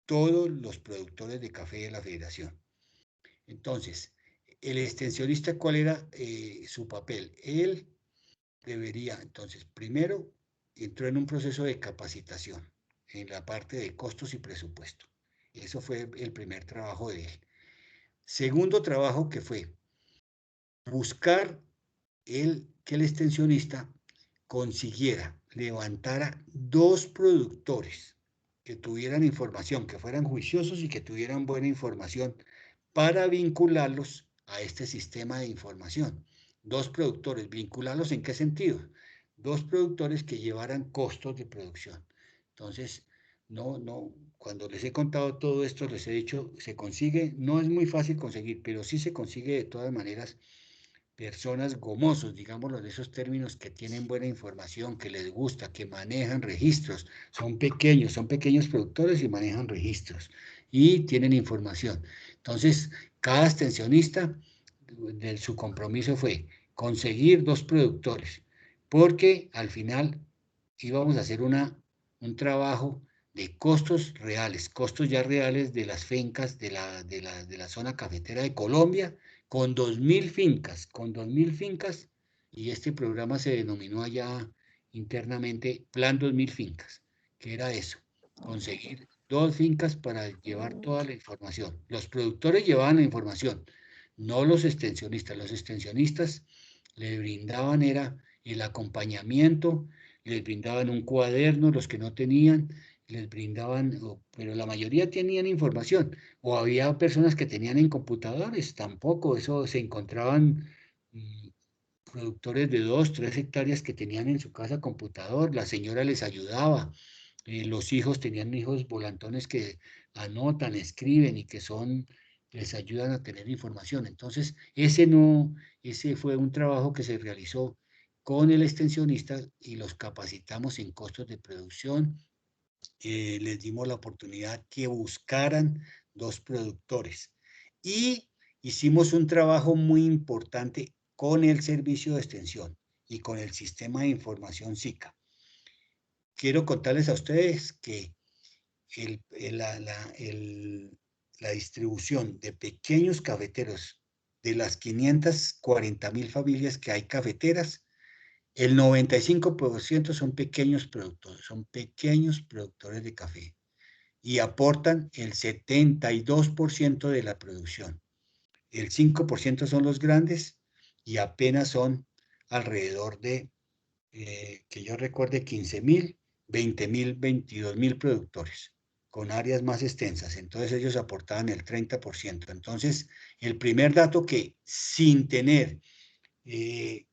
todos los productores de café de la federación. Entonces, el extensionista, ¿cuál era su papel? Él debería, entonces, primero, entró en un proceso de capacitación en la parte de costos y presupuesto. Eso fue el primer trabajo de él. Segundo trabajo que fue buscar que el extensionista consiguiera, levantara 2 productores que tuvieran información, que fueran juiciosos y que tuvieran buena información para vincularlos a este sistema de información. 2 productores, ¿vincularlos en qué sentido? 2 productores que llevaran costos de producción. Entonces, cuando les he contado todo esto, les he dicho, se consigue, no es muy fácil conseguir, pero sí se consigue de todas maneras personas gomosos, digámoslo de esos términos, que tienen buena información, que les gusta, que manejan registros, son pequeños productores y manejan registros y tienen información. Entonces, cada extensionista, su compromiso fue conseguir 2 productores, porque al final íbamos a hacer un trabajo de costos reales, costos ya reales de las fincas de la zona cafetera de Colombia, con 2000 fincas, y este programa se denominó allá internamente Plan 2000 Fincas, que era eso, conseguir 2 fincas para llevar toda la información. Los productores llevaban la información, no los extensionistas. Los extensionistas le brindaban era el acompañamiento, les brindaban un cuaderno, los que no tenían, les brindaban, pero la mayoría tenían información, o había personas que tenían en computadores, tampoco, eso se encontraban productores de 2, 3 hectáreas que tenían en su casa computador, la señora les ayudaba, los hijos tenían hijos volantones que anotan, escriben y que les ayudan a tener información. Entonces, ese fue un trabajo que se realizó con el extensionista y los capacitamos en costos de producción les dimos la oportunidad que buscaran 2 productores. Y hicimos un trabajo muy importante con el servicio de extensión y con el sistema de información SICA. Quiero contarles a ustedes que la distribución de pequeños cafeteros, de las 540.000 familias que hay cafeteras, el 95% son pequeños productores de café y aportan el 72% de la producción. El 5% son los grandes y apenas son alrededor de, que yo recuerde, 15.000, 20.000, 22.000 productores con áreas más extensas. Entonces ellos aportaban el 30%. Entonces, el primer dato que sin tener que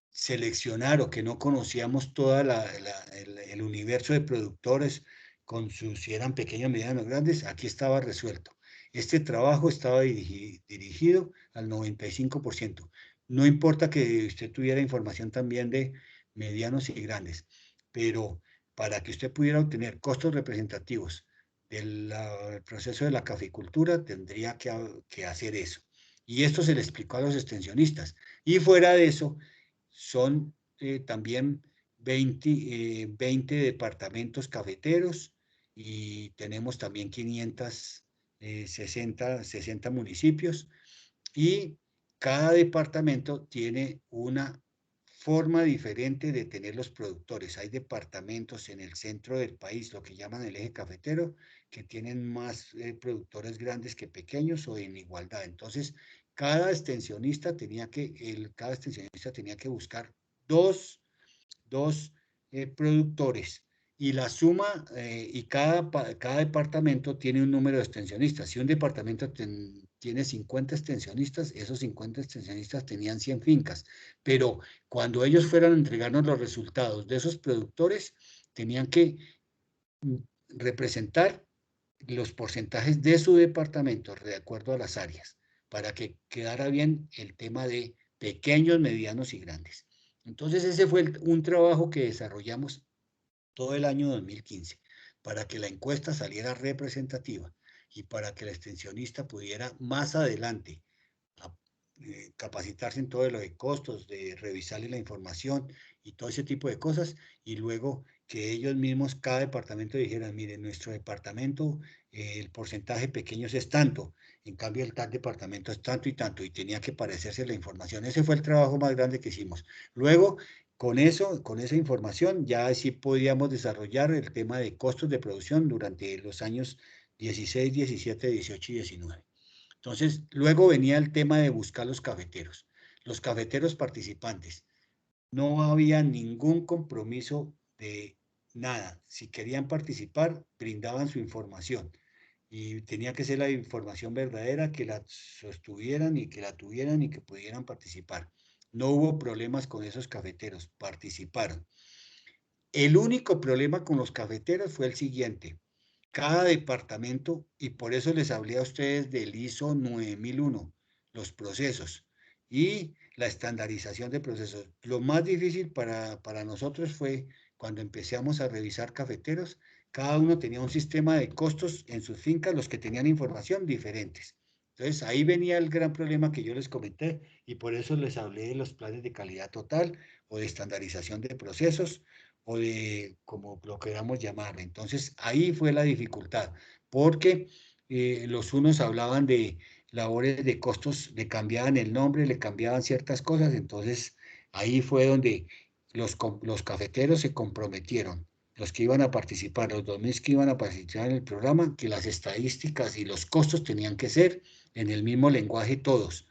seleccionar o que no conocíamos todo el universo de productores con sus, si eran pequeños, medianos, grandes, aquí estaba resuelto. Este trabajo estaba dirigido al 95%. No importa que usted tuviera información también de medianos y grandes, pero para que usted pudiera obtener costos representativos del proceso de la caficultura, tendría que hacer eso. Y esto se le explicó a los extensionistas. Y fuera de eso, son también 20 departamentos cafeteros y tenemos también 560 municipios y cada departamento tiene una forma diferente de tener los productores. Hay departamentos en el centro del país, lo que llaman el eje cafetero, que tienen más productores grandes que pequeños o en igualdad. Entonces, cada extensionista tenía que buscar dos productores y la suma, y cada departamento tiene un número de extensionistas. Si un departamento tiene 50 extensionistas, esos 50 extensionistas tenían 100 fincas, pero cuando ellos fueran a entregarnos los resultados de esos productores, tenían que representar los porcentajes de su departamento de acuerdo a las áreas, para que quedara bien el tema de pequeños, medianos y grandes. Entonces ese fue un trabajo que desarrollamos todo el año 2015 para que la encuesta saliera representativa y para que el extensionista pudiera más adelante capacitarse en todo lo de costos, de revisarle la información y todo ese tipo de cosas, y luego que ellos mismos, cada departamento dijera, mire, nuestro departamento, el porcentaje pequeño es tanto, en cambio el tal departamento es tanto y tanto, y tenía que parecerse la información. Ese fue el trabajo más grande que hicimos. Luego, con esa información, ya sí podíamos desarrollar el tema de costos de producción durante los años 16, 17, 18 y 19. Entonces, luego venía el tema de buscar los cafeteros participantes. No había ningún compromiso de nada. Si querían participar, brindaban su información. Y tenía que ser la información verdadera, que la sostuvieran y que la tuvieran y que pudieran participar. No hubo problemas con esos cafeteros, participaron. El único problema con los cafeteros fue el siguiente. Cada departamento, y por eso les hablé a ustedes del ISO 9001, los procesos y la estandarización de procesos. Lo más difícil para nosotros fue cuando empezamos a revisar cafeteros, cada uno tenía un sistema de costos en sus fincas, los que tenían información diferentes. Entonces ahí venía el gran problema que yo les comenté y por eso les hablé de los planes de calidad total o de estandarización de procesos o de como lo queramos llamar. Entonces, ahí fue la dificultad, porque los unos hablaban de labores de costos, le cambiaban el nombre, le cambiaban ciertas cosas, entonces ahí fue donde los cafeteros se comprometieron, los que iban a participar, los 2.000 que iban a participar en el programa, que las estadísticas y los costos tenían que ser en el mismo lenguaje todos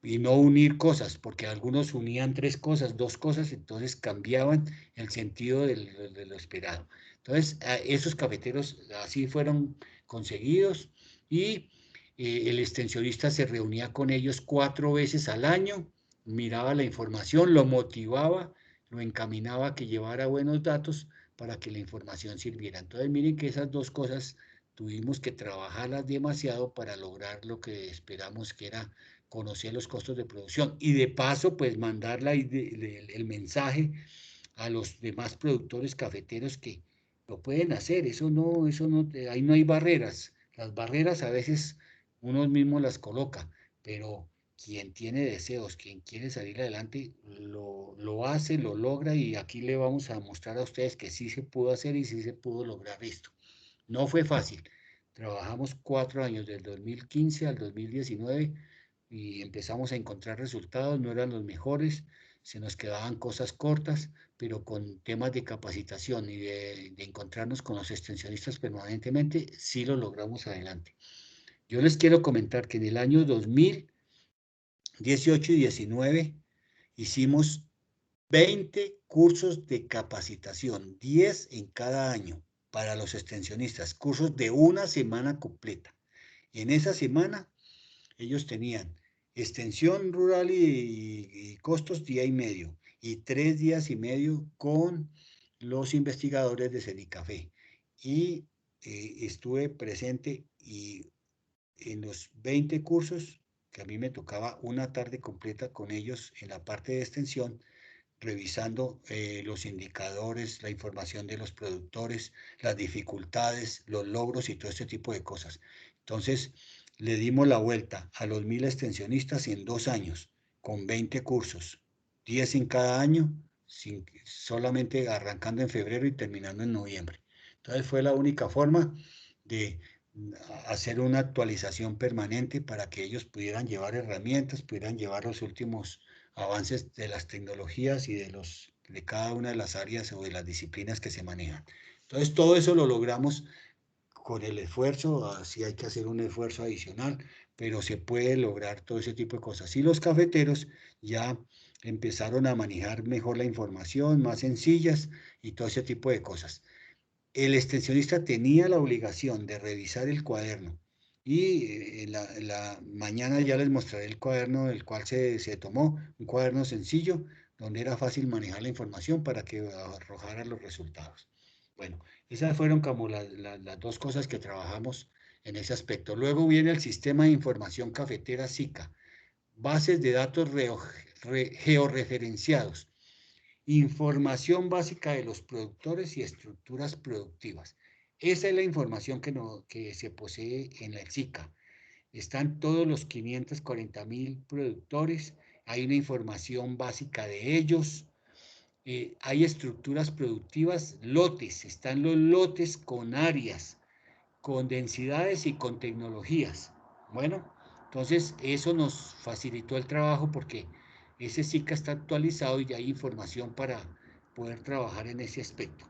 y no unir cosas, porque algunos unían 3 cosas, 2 cosas, entonces cambiaban el sentido de lo esperado. Entonces, esos cafeteros así fueron conseguidos y el extensionista se reunía con ellos 4 veces al año, miraba la información, lo motivaba, lo encaminaba a que llevara buenos datos para que la información sirviera. Entonces, miren que esas 2 cosas tuvimos que trabajarlas demasiado para lograr lo que esperamos, que era conocer los costos de producción y de paso pues mandar el mensaje a los demás productores cafeteros que lo pueden hacer, ahí no hay barreras. Las barreras a veces uno mismo las coloca, pero quien tiene deseos, quien quiere salir adelante, lo hace, lo logra, y aquí le vamos a mostrar a ustedes que sí se pudo hacer y sí se pudo lograr esto. No fue fácil. Trabajamos 4 años, del 2015 al 2019, y empezamos a encontrar resultados. No eran los mejores, se nos quedaban cosas cortas, pero con temas de capacitación y de encontrarnos con los extensionistas permanentemente, sí lo logramos adelante. Yo les quiero comentar que en el año 2018 y 19 hicimos 20 cursos de capacitación, 10 en cada año para los extensionistas, cursos de una semana completa. En esa semana ellos tenían extensión rural y costos día y medio, y 3 días y medio con los investigadores de Cenicafé. Y estuve presente, y en los 20 cursos, que a mí me tocaba una tarde completa con ellos en la parte de extensión, revisando los indicadores, la información de los productores, las dificultades, los logros y todo este tipo de cosas. Entonces, le dimos la vuelta a los 1000 extensionistas en 2 años, con 20 cursos, 10 en cada año, solamente arrancando en febrero y terminando en noviembre. Entonces, fue la única forma de hacer una actualización permanente para que ellos pudieran llevar herramientas, pudieran llevar los últimos avances de las tecnologías y de cada una de las áreas o de las disciplinas que se manejan. Entonces, todo eso lo logramos con el esfuerzo. Así hay que hacer un esfuerzo adicional, pero se puede lograr todo ese tipo de cosas. Y los cafeteros ya empezaron a manejar mejor la información, más sencillas y todo ese tipo de cosas. El extensionista tenía la obligación de revisar el cuaderno, y en la mañana ya les mostraré el cuaderno del cual se tomó, un cuaderno sencillo donde era fácil manejar la información para que arrojara los resultados. Bueno, esas fueron como las 2 cosas que trabajamos en ese aspecto. Luego viene el sistema de información cafetera SICA, bases de datos georreferenciados, información básica de los productores y estructuras productivas. Esa es la información que se posee en el SICA. Están todos los 540.000 productores, hay una información básica de ellos, hay estructuras productivas, lotes, están los lotes con áreas, con densidades y con tecnologías. Bueno, entonces eso nos facilitó el trabajo, porque ese SICA está actualizado y ya hay información para poder trabajar en ese aspecto.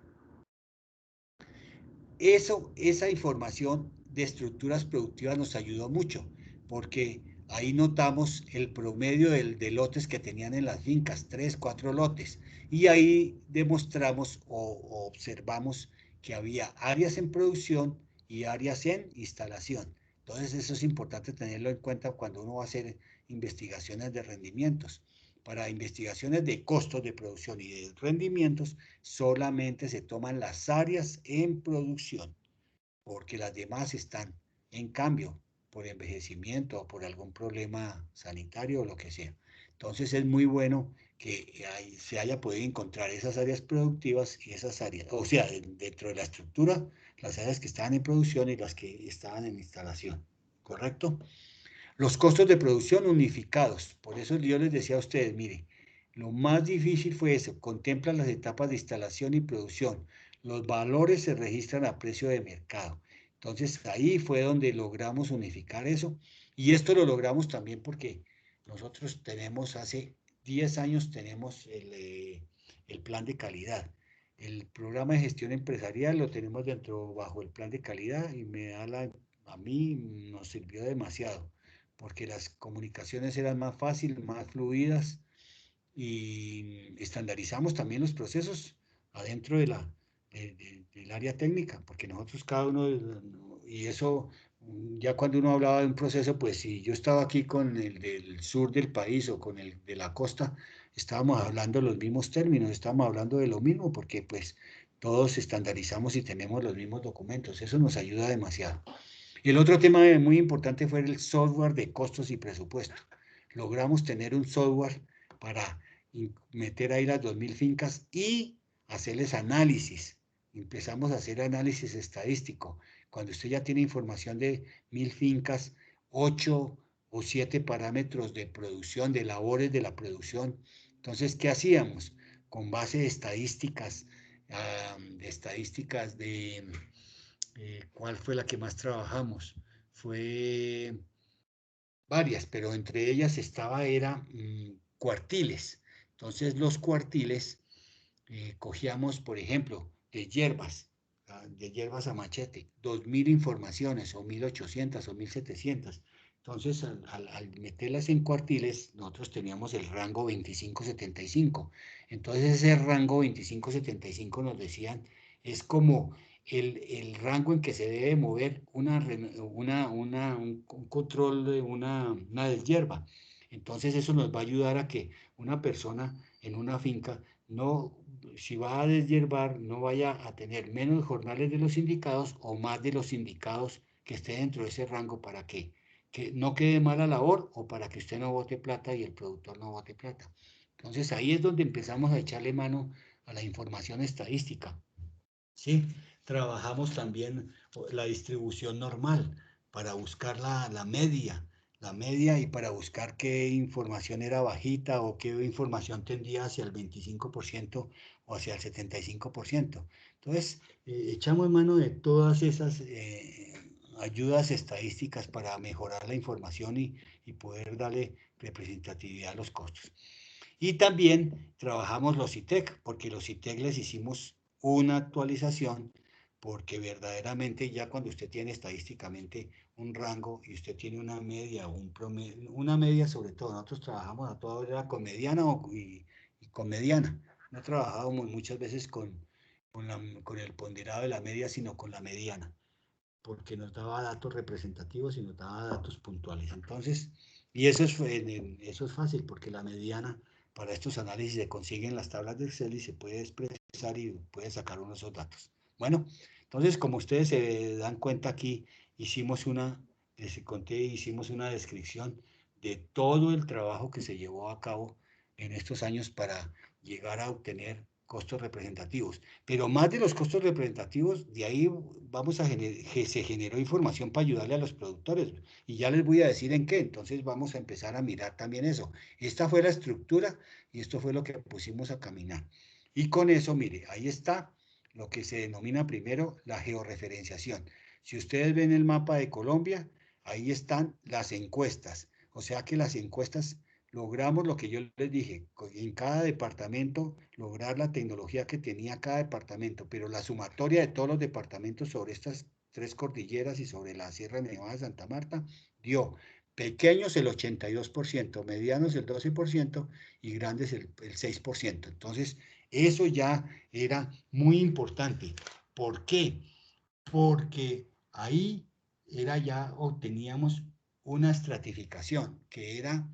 Esa información de estructuras productivas nos ayudó mucho, porque ahí notamos el promedio de lotes que tenían en las fincas, 3, 4 lotes, y ahí demostramos o observamos que había áreas en producción y áreas en instalación. Entonces eso es importante tenerlo en cuenta cuando uno va a hacer investigaciones de rendimientos. Para investigaciones de costos de producción y de rendimientos, solamente se toman las áreas en producción, porque las demás están en cambio por envejecimiento o por algún problema sanitario o lo que sea. Entonces es muy bueno que se haya podido encontrar esas áreas productivas y esas áreas, o sea, dentro de la estructura, las áreas que estaban en producción y las que estaban en instalación, ¿correcto? Los costos de producción unificados. Por eso yo les decía a ustedes, mire, lo más difícil fue eso, contemplan las etapas de instalación y producción. Los valores se registran a precio de mercado. Entonces ahí fue donde logramos unificar eso. Y esto lo logramos también porque nosotros tenemos, hace 10 años tenemos el plan de calidad. El programa de gestión empresarial lo tenemos bajo el plan de calidad, y a mí nos sirvió demasiado, porque las comunicaciones eran más fáciles, más fluidas, y estandarizamos también los procesos adentro del área técnica, porque nosotros cada uno, y eso, ya cuando uno hablaba de un proceso, pues si yo estaba aquí con el del sur del país o con el de la costa, estábamos hablando los mismos términos, estábamos hablando de lo mismo, porque pues todos estandarizamos y tenemos los mismos documentos. Eso nos ayuda demasiado. Y el otro tema muy importante fue el software de costos y presupuesto. Logramos tener un software para meter ahí las 2000 fincas y hacerles análisis. Empezamos a hacer análisis estadístico. Cuando usted ya tiene información de 1000 fincas, 8 o 7 parámetros de producción, de labores de la producción. Entonces, ¿qué hacíamos? Con base de estadísticas, ¿cuál fue la que más trabajamos? Fue varias, pero entre ellas era cuartiles. Entonces los cuartiles cogíamos, por ejemplo, de hierbas a machete, 2000 informaciones, o 1800 o 1700. Entonces, al meterlas en cuartiles, nosotros teníamos el rango 2575. Entonces, ese rango 2575 nos decían, es como el rango en que se debe mover un control de una deshierva. Entonces, eso nos va a ayudar a que una persona en una finca no, si va a deshiervar, no vaya a tener menos jornales de los indicados o más de los indicados que esté dentro de ese rango para que no quede mala labor o para que usted no bote plata y el productor no bote plata. Entonces ahí es donde empezamos a echarle mano a la información estadística. ¿Sí? Trabajamos también la distribución normal para buscar la media y para buscar qué información era bajita o qué información tendía hacia el 25% o hacia el 75%. Entonces, echamos mano de todas esas ayudas estadísticas para mejorar la información y poder darle representatividad a los costos. Y también trabajamos los ITEC, porque los ITEC les hicimos una actualización, porque verdaderamente ya cuando usted tiene estadísticamente un rango y usted tiene una media o un promedio, una media sobre todo, nosotros trabajamos a toda hora con mediana y con mediana. No trabajábamos muchas veces con el ponderado de la media, sino con la mediana, porque nos daba datos representativos y nos daba datos puntuales. Entonces, y eso es fácil, porque la mediana para estos análisis se consiguen las tablas de Excel y se puede expresar y puede sacar uno de esos datos. Bueno, entonces, como ustedes se dan cuenta aquí, les conté, hicimos una descripción de todo el trabajo que se llevó a cabo en estos años para llegar a obtener costos representativos. Pero más de los costos representativos, de ahí se generó información para ayudarle a los productores. Y ya les voy a decir en qué. Entonces vamos a empezar a mirar también eso. Esta fue la estructura y esto fue lo que pusimos a caminar. Y con eso, mire, ahí está lo que se denomina primero la georreferenciación. Si ustedes ven el mapa de Colombia, ahí están las encuestas. O sea que las encuestas logramos lo que yo les dije, en cada departamento lograr la tecnología que tenía cada departamento, pero la sumatoria de todos los departamentos sobre estas tres cordilleras y sobre la Sierra Nevada de Santa Marta dio pequeños el 82%, medianos el 12% y grandes el 6%. Entonces, eso ya era muy importante. ¿Por qué? Porque ahí ya obteníamos una estratificación que era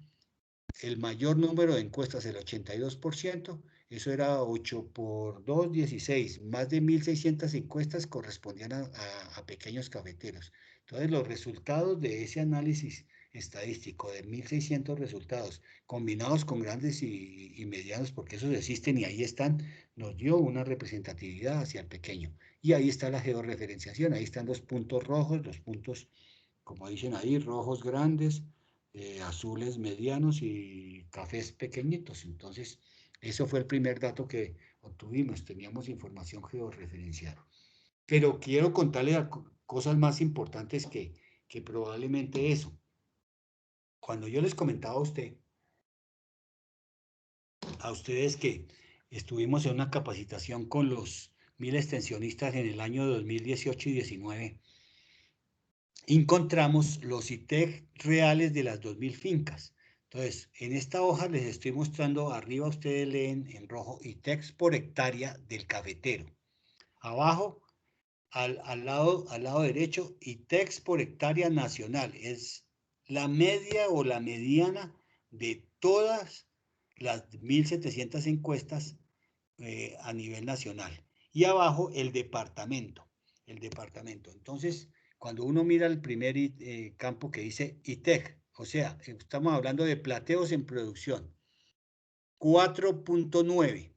el mayor número de encuestas, el 82%, eso era 8 por 2, 16, más de 1600 encuestas correspondían a pequeños cafeteros. Entonces, los resultados de ese análisis estadístico de 1600 resultados, combinados con grandes y medianos, porque esos existen y ahí están, nos dio una representatividad hacia el pequeño. Y ahí está la georreferenciación, ahí están los puntos rojos, los puntos, como dicen ahí, rojos grandes, azules medianos y cafés pequeñitos. Entonces, eso fue el primer dato que obtuvimos, teníamos información georreferenciada. Pero quiero contarles cosas más importantes que probablemente eso. Cuando yo les comentaba a ustedes que estuvimos en una capacitación con los 1000 extensionistas en el año 2018 y 19, encontramos los ITEC reales de las 2000 fincas. Entonces, en esta hoja les estoy mostrando, arriba ustedes leen en rojo ITEC por hectárea del cafetero. Abajo, al lado derecho, ITEC por hectárea nacional. Es la media o la mediana de todas las 1700 encuestas a nivel nacional. Y abajo, el departamento. Entonces, cuando uno mira el primer campo que dice ITEC, o sea, estamos hablando de plateos en producción. 4.9.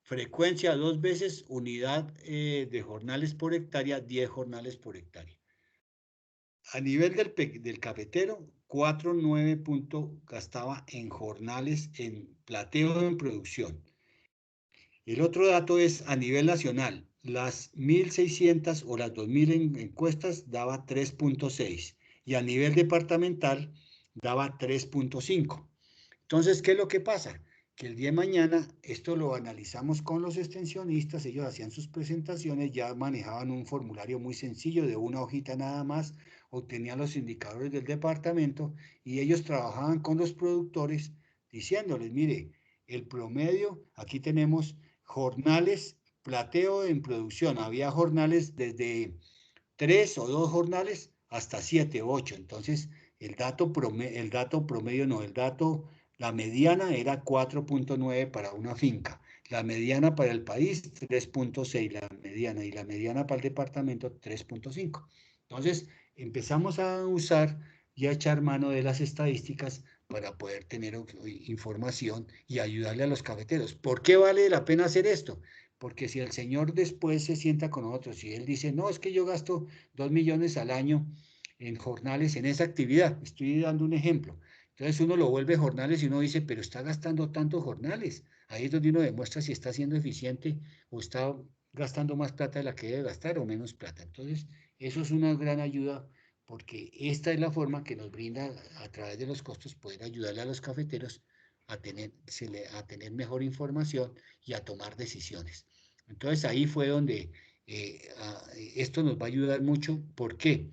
Frecuencia 2 veces, unidad de jornales por hectárea, 10 jornales por hectárea. A nivel del cafetero, 4.9 gastaba en jornales, en plateo en producción. El otro dato es a nivel nacional, las 1.600 o las 2.000 encuestas daba 3.6 y a nivel departamental daba 3.5. Entonces, ¿qué es lo que pasa? Que el día de mañana esto lo analizamos con los extensionistas, ellos hacían sus presentaciones, ya manejaban un formulario muy sencillo de una hojita nada más, obtenían los indicadores del departamento y ellos trabajaban con los productores diciéndoles, mire, el promedio, aquí tenemos jornales, plateo en producción, había jornales desde 3 o 2 jornales hasta 7, 8, entonces la mediana era 4.9 para una finca, la mediana para el país 3.6, la mediana, y la mediana para el departamento 3.5. Entonces empezamos a usar y a echar mano de las estadísticas para poder tener información y ayudarle a los cafeteros. ¿Por qué vale la pena hacer esto? Porque si el señor después se sienta con nosotros y él dice, no, es que yo gasto 2 millones al año en jornales en esa actividad, estoy dando un ejemplo. Entonces uno lo vuelve jornales y uno dice, pero está gastando tantos jornales. Ahí es donde uno demuestra si está siendo eficiente o está gastando más plata de la que debe gastar o menos plata. Entonces, eso es una gran ayuda porque esta es la forma que nos brinda a través de los costos poder ayudarle a los cafeteros a tener mejor información y a tomar decisiones. Entonces ahí fue donde esto nos va a ayudar mucho. ¿Por qué?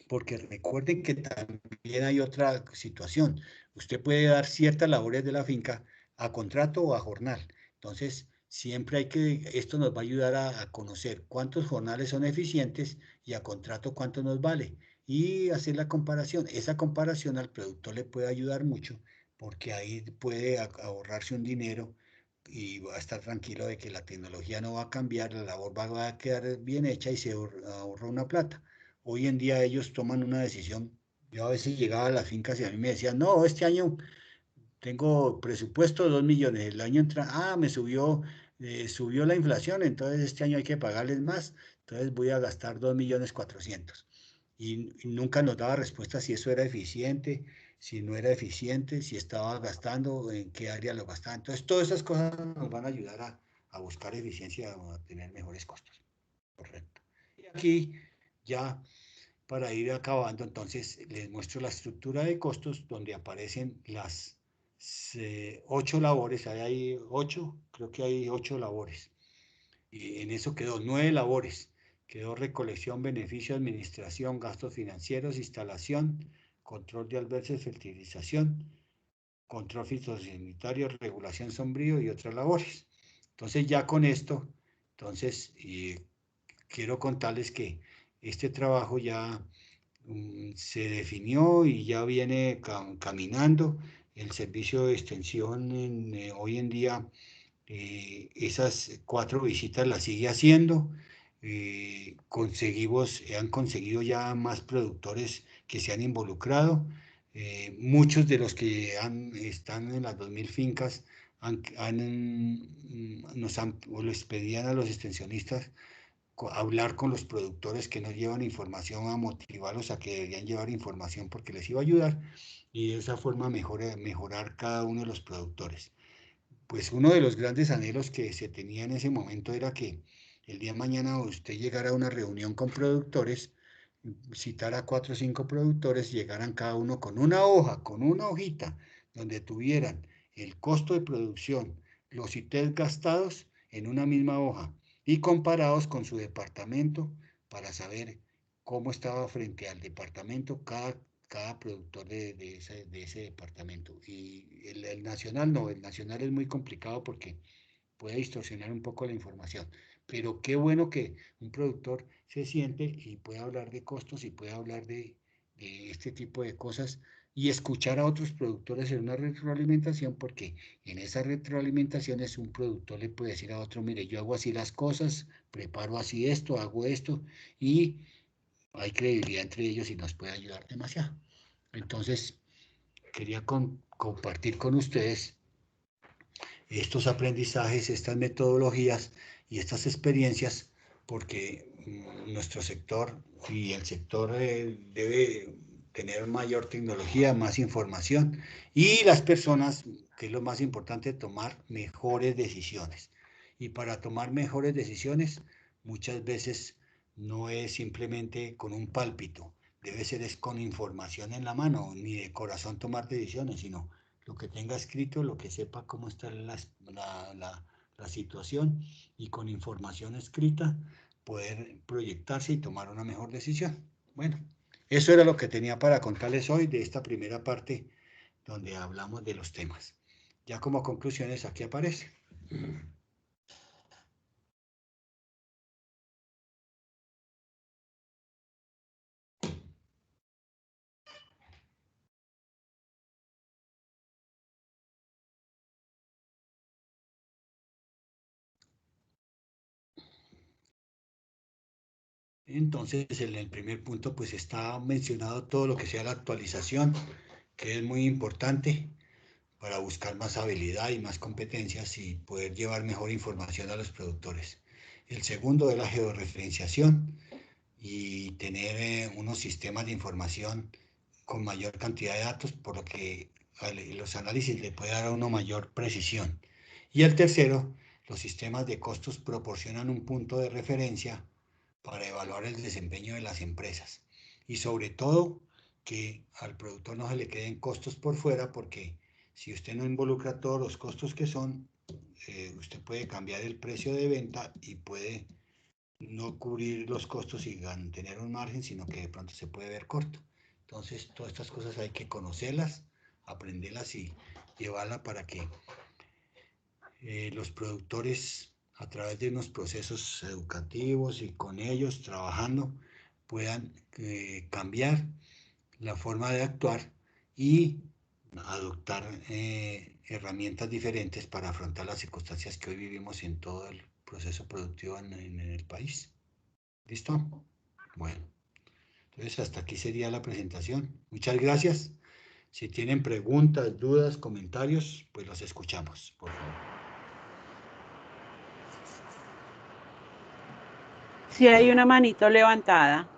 Porque recuerden que también hay otra situación. Usted puede dar ciertas labores de la finca a contrato o a jornal. Entonces, siempre esto nos va a ayudar a conocer cuántos jornales son eficientes y a contrato cuánto nos vale. Y hacer la comparación. Esa comparación al productor le puede ayudar mucho porque ahí puede ahorrarse un dinero y va a estar tranquilo de que la tecnología no va a cambiar, la labor va a quedar bien hecha y se ahorra una plata. Hoy en día ellos toman una decisión. Yo a veces llegaba a las fincas y a mí me decían, no, este año tengo presupuesto de 2 millones, el año entra, me subió la inflación, entonces este año hay que pagarles más, entonces voy a gastar 2.400.000. Y nunca nos daba respuesta si eso era eficiente, si no era eficiente, si estaba gastando, en qué área lo gastaba. Entonces todas esas cosas nos van a ayudar a buscar eficiencia, a tener mejores costos. Correcto. Y aquí ya para ir acabando, entonces les muestro la estructura de costos donde aparecen las 8 labores, ahí hay 8, creo que hay 8 labores. Y en eso quedó 9 labores. Quedó recolección, beneficio, administración, gastos financieros, instalación, control de alberces, fertilización, control fitosanitario, regulación sombrío y otras labores. Entonces ya con esto, entonces quiero contarles que este trabajo ya se definió y ya viene caminando. El servicio de extensión hoy en día, esas 4 visitas las sigue haciendo. Han conseguido ya más productores que se han involucrado. Muchos de los que están en las 2.000 fincas o les pedían a los extensionistas hablar con los productores que nos llevan información, a motivarlos a que deberían llevar información porque les iba a ayudar y de esa forma mejorar cada uno de los productores. Pues uno de los grandes anhelos que se tenía en ese momento era que el día de mañana usted llegara a una reunión con productores, citara a 4 o 5 productores, llegaran cada uno con una hoja, con una hojita, donde tuvieran el costo de producción, los ítems gastados en una misma hoja y comparados con su departamento para saber cómo estaba frente al departamento cada productor de ese departamento. Y el nacional no, el nacional es muy complicado porque puede distorsionar un poco la información. Pero qué bueno que un productor se siente y pueda hablar de costos y pueda hablar de este tipo de cosas y escuchar a otros productores en una retroalimentación, porque en esas retroalimentaciones un productor le puede decir a otro, mire, yo hago así las cosas, preparo así esto, hago esto, y hay credibilidad entre ellos y nos puede ayudar demasiado. Entonces, quería compartir con ustedes estos aprendizajes, estas metodologías y estas experiencias, porque nuestro sector y el sector debe tener mayor tecnología, más información, y las personas, que es lo más importante, tomar mejores decisiones. Y para tomar mejores decisiones, muchas veces no es simplemente con un pálpito, debe ser es con información en la mano, ni de corazón tomar decisiones, sino lo que tenga escrito, lo que sepa cómo está la situación, y con información escrita poder proyectarse y tomar una mejor decisión. Bueno, eso era lo que tenía para contarles hoy de esta primera parte donde hablamos de los temas. Ya como conclusiones aquí aparece. Entonces, en el primer punto, pues está mencionado todo lo que sea la actualización, que es muy importante para buscar más habilidad y más competencias y poder llevar mejor información a los productores. El segundo es la georreferenciación y tener unos sistemas de información con mayor cantidad de datos, por lo que los análisis le puede dar a uno mayor precisión. Y el tercero, los sistemas de costos proporcionan un punto de referencia para evaluar el desempeño de las empresas. Y sobre todo, que al productor no se le queden costos por fuera, porque si usted no involucra todos los costos que son, usted puede cambiar el precio de venta y puede no cubrir los costos y tener un margen, sino que de pronto se puede ver corto. Entonces, todas estas cosas hay que conocerlas, aprenderlas y llevarlas para que los productores, a través de unos procesos educativos y con ellos trabajando, puedan cambiar la forma de actuar y adoptar herramientas diferentes para afrontar las circunstancias que hoy vivimos en todo el proceso productivo en el país. ¿Listo? Bueno, entonces hasta aquí sería la presentación. Muchas gracias. Si tienen preguntas, dudas, comentarios, pues los escuchamos, por favor. Sí, hay una manito levantada.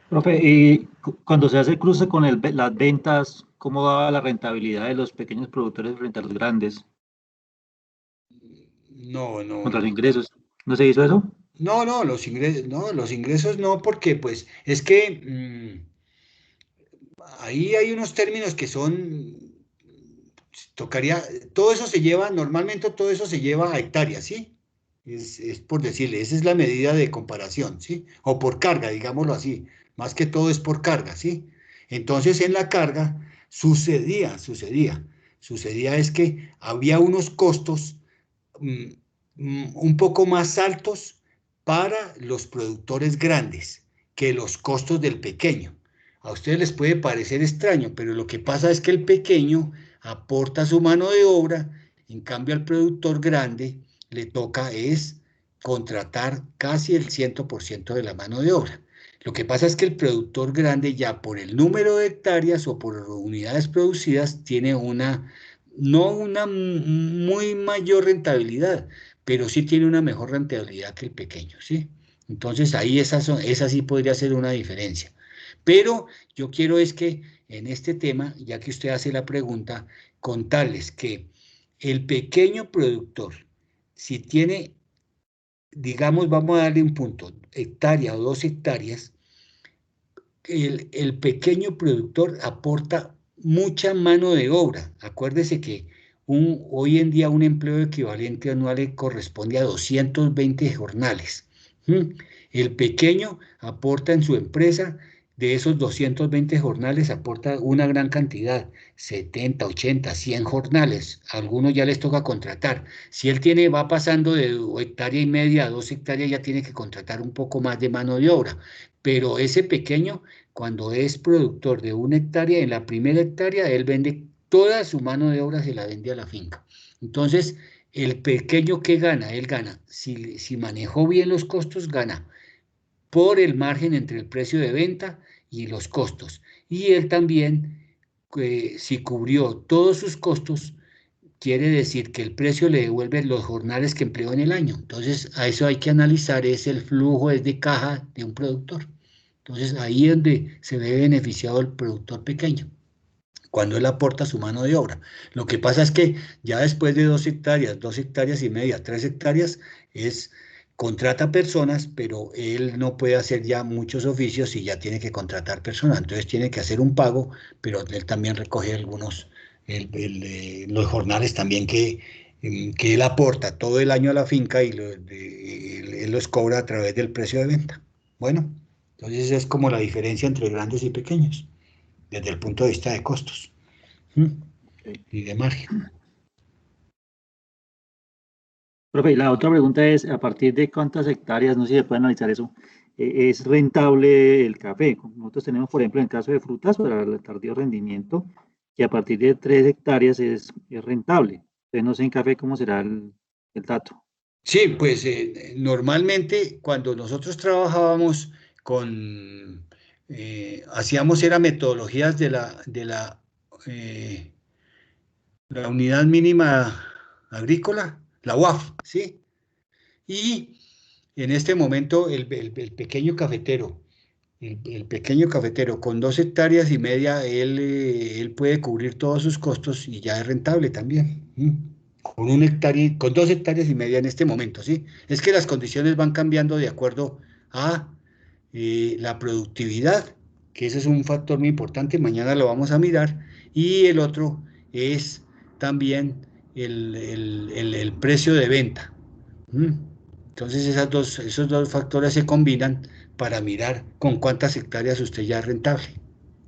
Profe, y cuando se hace el cruce con las ventas, ¿cómo va la rentabilidad de los pequeños productores frente a los grandes? No. Contra los ingresos. ¿No se hizo eso? No, los ingresos no, porque pues es que ahí hay unos términos que son, tocaría, todo eso se lleva, normalmente todo eso se lleva a hectáreas, ¿sí? Es por decirle, esa es la medida de comparación, ¿sí? O por carga, digámoslo así, más que todo es por carga, ¿sí? Entonces en la carga sucedía es que había unos costos un poco más altos para los productores grandes que los costos del pequeño. A ustedes les puede parecer extraño, pero lo que pasa es que el pequeño aporta su mano de obra, en cambio al productor grande le toca es contratar casi el 100% de la mano de obra. Lo que pasa es que el productor grande ya por el número de hectáreas o por unidades producidas tiene no una muy mayor rentabilidad, pero sí tiene una mejor rentabilidad que el pequeño, ¿sí? Entonces ahí esa sí podría ser una diferencia. Pero yo quiero es que en este tema, ya que usted hace la pregunta, contarles que el pequeño productor, si tiene, digamos, vamos a darle un punto, hectárea o 2 hectáreas, el pequeño productor aporta mucha mano de obra. Acuérdese que hoy en día un empleo equivalente anual le corresponde a 220 jornales. El pequeño aporta en su empresa, de esos 220 jornales, aporta una gran cantidad, 70, 80, 100 jornales. A algunos ya les toca contratar. Si él va pasando de hectárea y media a 2 hectáreas, ya tiene que contratar un poco más de mano de obra. Pero ese pequeño, cuando es productor de 1 hectárea, en la primera hectárea, él vende toda su mano de obra, se la vende a la finca. Entonces, el pequeño que gana, él gana, si manejó bien los costos, gana por el margen entre el precio de venta y los costos. Y él también, si cubrió todos sus costos, quiere decir que el precio le devuelve los jornales que empleó en el año. Entonces, a eso hay que analizar, es el flujo de caja de un productor. Entonces, ahí es donde se ve beneficiado el productor pequeño, cuando él aporta su mano de obra. Lo que pasa es que ya después de 2 hectáreas y media, 3 hectáreas, contrata personas, pero él no puede hacer ya muchos oficios y ya tiene que contratar personas. Entonces tiene que hacer un pago, pero él también recoge algunos, los jornales también que él aporta todo el año a la finca y él los cobra a través del precio de venta. Bueno, entonces es como la diferencia entre grandes y pequeños, desde el punto de vista de costos y de margen. Profe, la otra pregunta es, ¿a partir de cuántas hectáreas, no sé si se puede analizar eso, es rentable el café? Nosotros tenemos, por ejemplo, en el caso de frutas, para el tardío rendimiento, que a partir de 3 hectáreas es rentable. Entonces, no sé en café cómo será el dato. Sí, pues normalmente cuando nosotros trabajábamos hacíamos era metodologías eh, la unidad mínima agrícola, la UAF, ¿sí? Y en este momento el pequeño cafetero, el pequeño cafetero con 2 hectáreas y media, él puede cubrir todos sus costos y ya es rentable también. Con 2 hectáreas y media en este momento, ¿sí? Es que las condiciones van cambiando de acuerdo a la productividad, que ese es un factor muy importante, mañana lo vamos a mirar, y el otro es también el precio de venta. ¿Mm? Entonces esos dos factores se combinan para mirar con cuántas hectáreas usted ya es rentable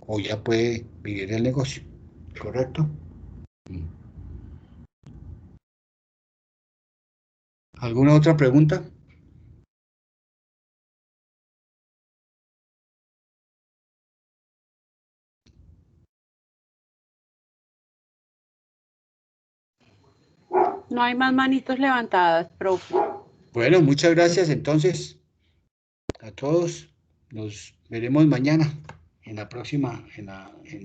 o ya puede vivir el negocio, ¿correcto? ¿Alguna otra pregunta? No hay más manitos levantadas, profe. Bueno, muchas gracias entonces a todos. Nos veremos mañana en la próxima, en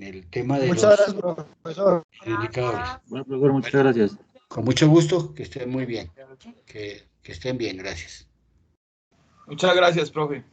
el tema de Muchas los gracias, profesor. indicadores. Bueno, profesor, muchas Bueno, gracias. con mucho gusto, que estén muy bien, que estén bien, gracias. Muchas gracias, profe.